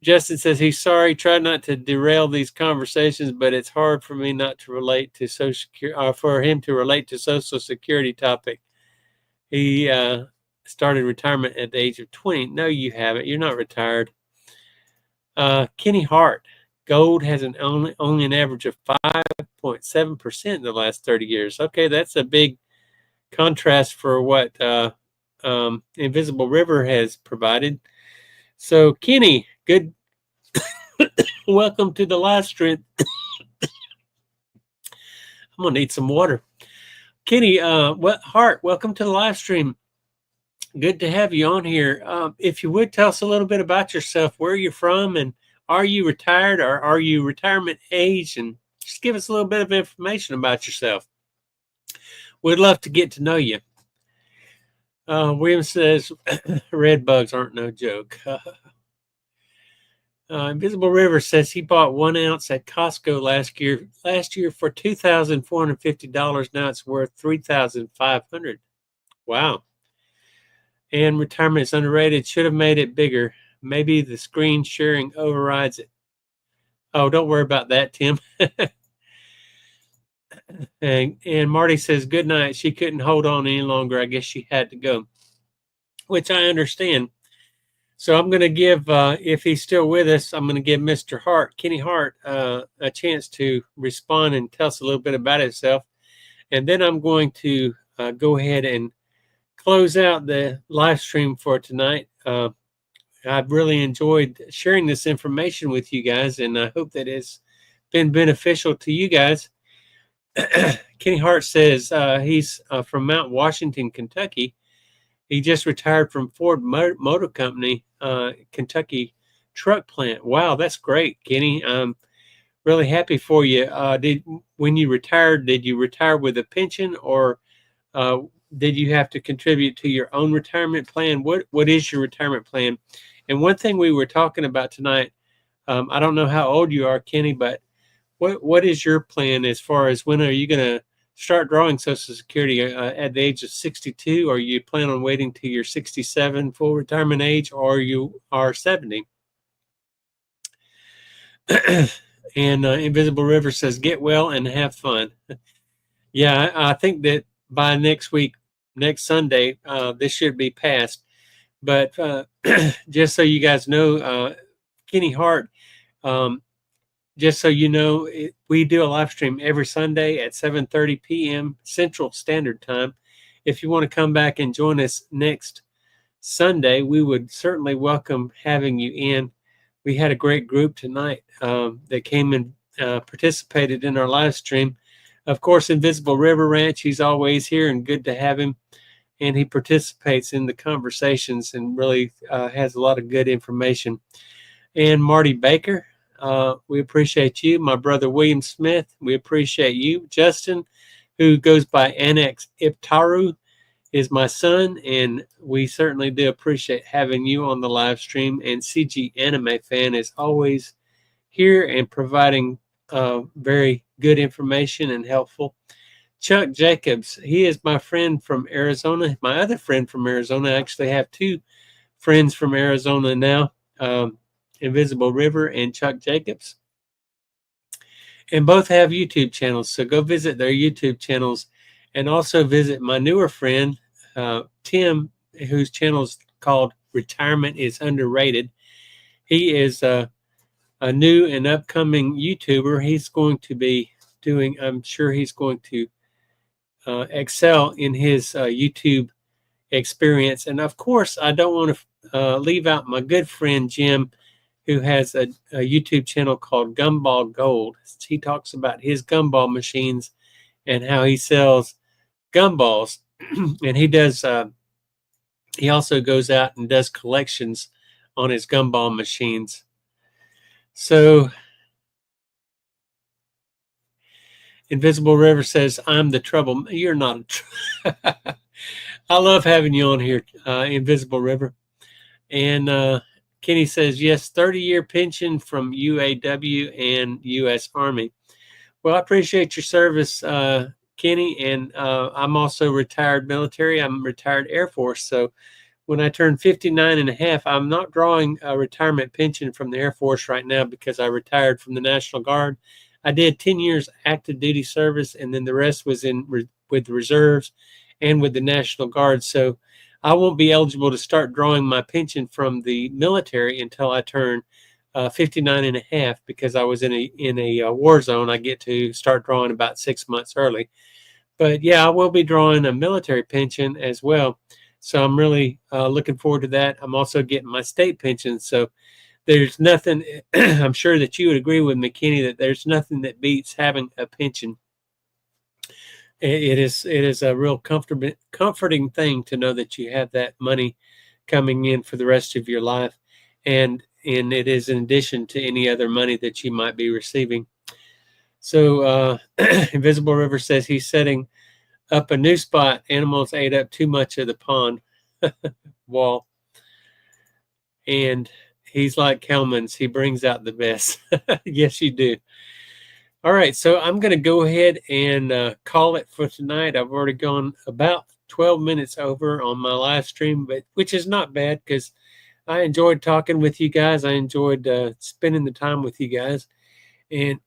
Justin says he's sorry. Try not to derail these conversations, but it's hard for me not to relate to Social Security, for him to relate to Social Security topic. He started retirement at the age of 20. No, you haven't. You're not retired. Kenny Hart, gold has only an average of 5.7% in the last 30 years. Okay, that's a big contrast for what Invisible River has provided. So, Kenny, good. Welcome to the live stream. I'm gonna need some water. Kenny, Hart, welcome to the live stream. Good to have you on here. If you would tell us a little bit about yourself, where you're from, and are you retired or are you retirement age, and just give us a little bit of information about yourself. We'd love to get to know you. William says, red bugs aren't no joke. Invisible River says he bought 1 ounce at Costco last year for $2,450. Now it's worth $3,500. Wow. And retirement is underrated. Should have made it bigger. Maybe the screen sharing overrides it. Oh, don't worry about that, Tim. And Marty says, good night. She couldn't hold on any longer. I guess she had to go, which I understand. So I'm going to give, if he's still with us, I'm going to give Mr. Hart, Kenny Hart, a chance to respond and tell us a little bit about himself. And then I'm going to go ahead and close out the live stream for tonight. I've really enjoyed sharing this information with you guys, and I hope that it's been beneficial to you guys. Kenny Hart says he's from Mount Washington, Kentucky. He just retired from Ford Motor Company, Kentucky truck plant. Wow, that's great, Kenny. I'm really happy for you. When you retired, did you retire with a pension, or did you have to contribute to your own retirement plan? What is your retirement plan? And one thing we were talking about tonight, I don't know how old you are, Kenny, but what is your plan as far as when are you going to start drawing Social Security at the age of 62? Or you plan on waiting till you're 67, full retirement age, or you are 70? And Invisible River says, get well and have fun. Yeah, I think that by next Sunday, this should be passed. But just so you guys know, Kenny Hart, just so you know, we do a live stream every Sunday at 7:30 p.m. Central Standard Time. If you want to come back and join us next Sunday, we would certainly welcome having you in. We had a great group tonight that came and participated in our live stream. Of course, Invisible River Ranch, he's always here, and good to have him. And he participates in the conversations and really has a lot of good information. And Marty Baker, we appreciate you. My brother William Smith, we appreciate you. Justin, who goes by Annex Iptaru, is my son, and we certainly do appreciate having you on the live stream. And CG Anime Fan is always here and providing very good information and helpful. Chuck Jacobs, he is my friend from Arizona. My other friend from Arizona. I actually have two friends from Arizona now, Invisible River and Chuck Jacobs. And both have YouTube channels, so go visit their YouTube channels, and also visit my newer friend, Tim, whose channel is called Retirement is Underrated. He is a new and upcoming YouTuber. He's going to be doing, I'm sure he's going to excel in his YouTube experience. And of course, I don't want to leave out my good friend Jim, who has a YouTube channel called Gumball Gold. He talks about his gumball machines and how he sells gumballs. And he does, he also goes out and does collections on his gumball machines. So Invisible River says, I'm the trouble. You're not. I love having you on here, Invisible River. And Kenny says, yes, 30-year pension from UAW and U.S. Army. Well, I appreciate your service, Kenny. And I'm also retired military. I'm retired Air Force. So when I turn 59 and a half, I'm not drawing a retirement pension from the Air Force right now because I retired from the National Guard. I did 10 years active duty service, and then the rest was with the reserves and with the National Guard. So I won't be eligible to start drawing my pension from the military until I turn 59 and a half, because I was in a war zone. I get to start drawing about 6 months early. But yeah, I will be drawing a military pension as well. So I'm really looking forward to that. I'm also getting my state pension. So there's nothing, I'm sure that you would agree with me, Kenny, that there's nothing that beats having a pension. It is a real comforting thing to know that you have that money coming in for the rest of your life. And it is in addition to any other money that you might be receiving. So Invisible River says he's setting up a new spot. Animals ate up too much of the pond wall. And he's like Hellman's. He brings out the best. Yes, you do. All right, so I'm going to go ahead and call it for tonight. I've already gone about 12 minutes over on my live stream, but which is not bad because I enjoyed talking with you guys. I enjoyed spending the time with you guys. And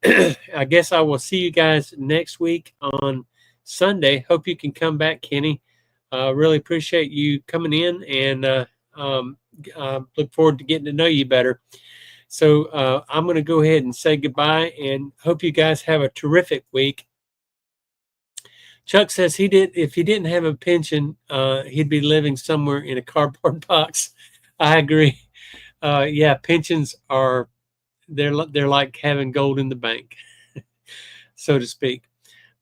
I guess I will see you guys next week on Sunday. Hope you can come back, Kenny. Really appreciate you coming in, and look forward to getting to know you better. So I'm going to go ahead and say goodbye, and hope you guys have a terrific week. Chuck says if he didn't have a pension, he'd be living somewhere in a cardboard box. I agree. Yeah, pensions they're like having gold in the bank, so to speak.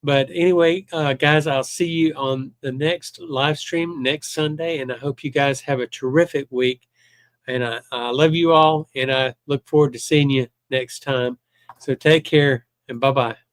But anyway, guys, I'll see you on the next live stream next Sunday, and I hope you guys have a terrific week. And I love you all, and I look forward to seeing you next time. So take care, and bye-bye.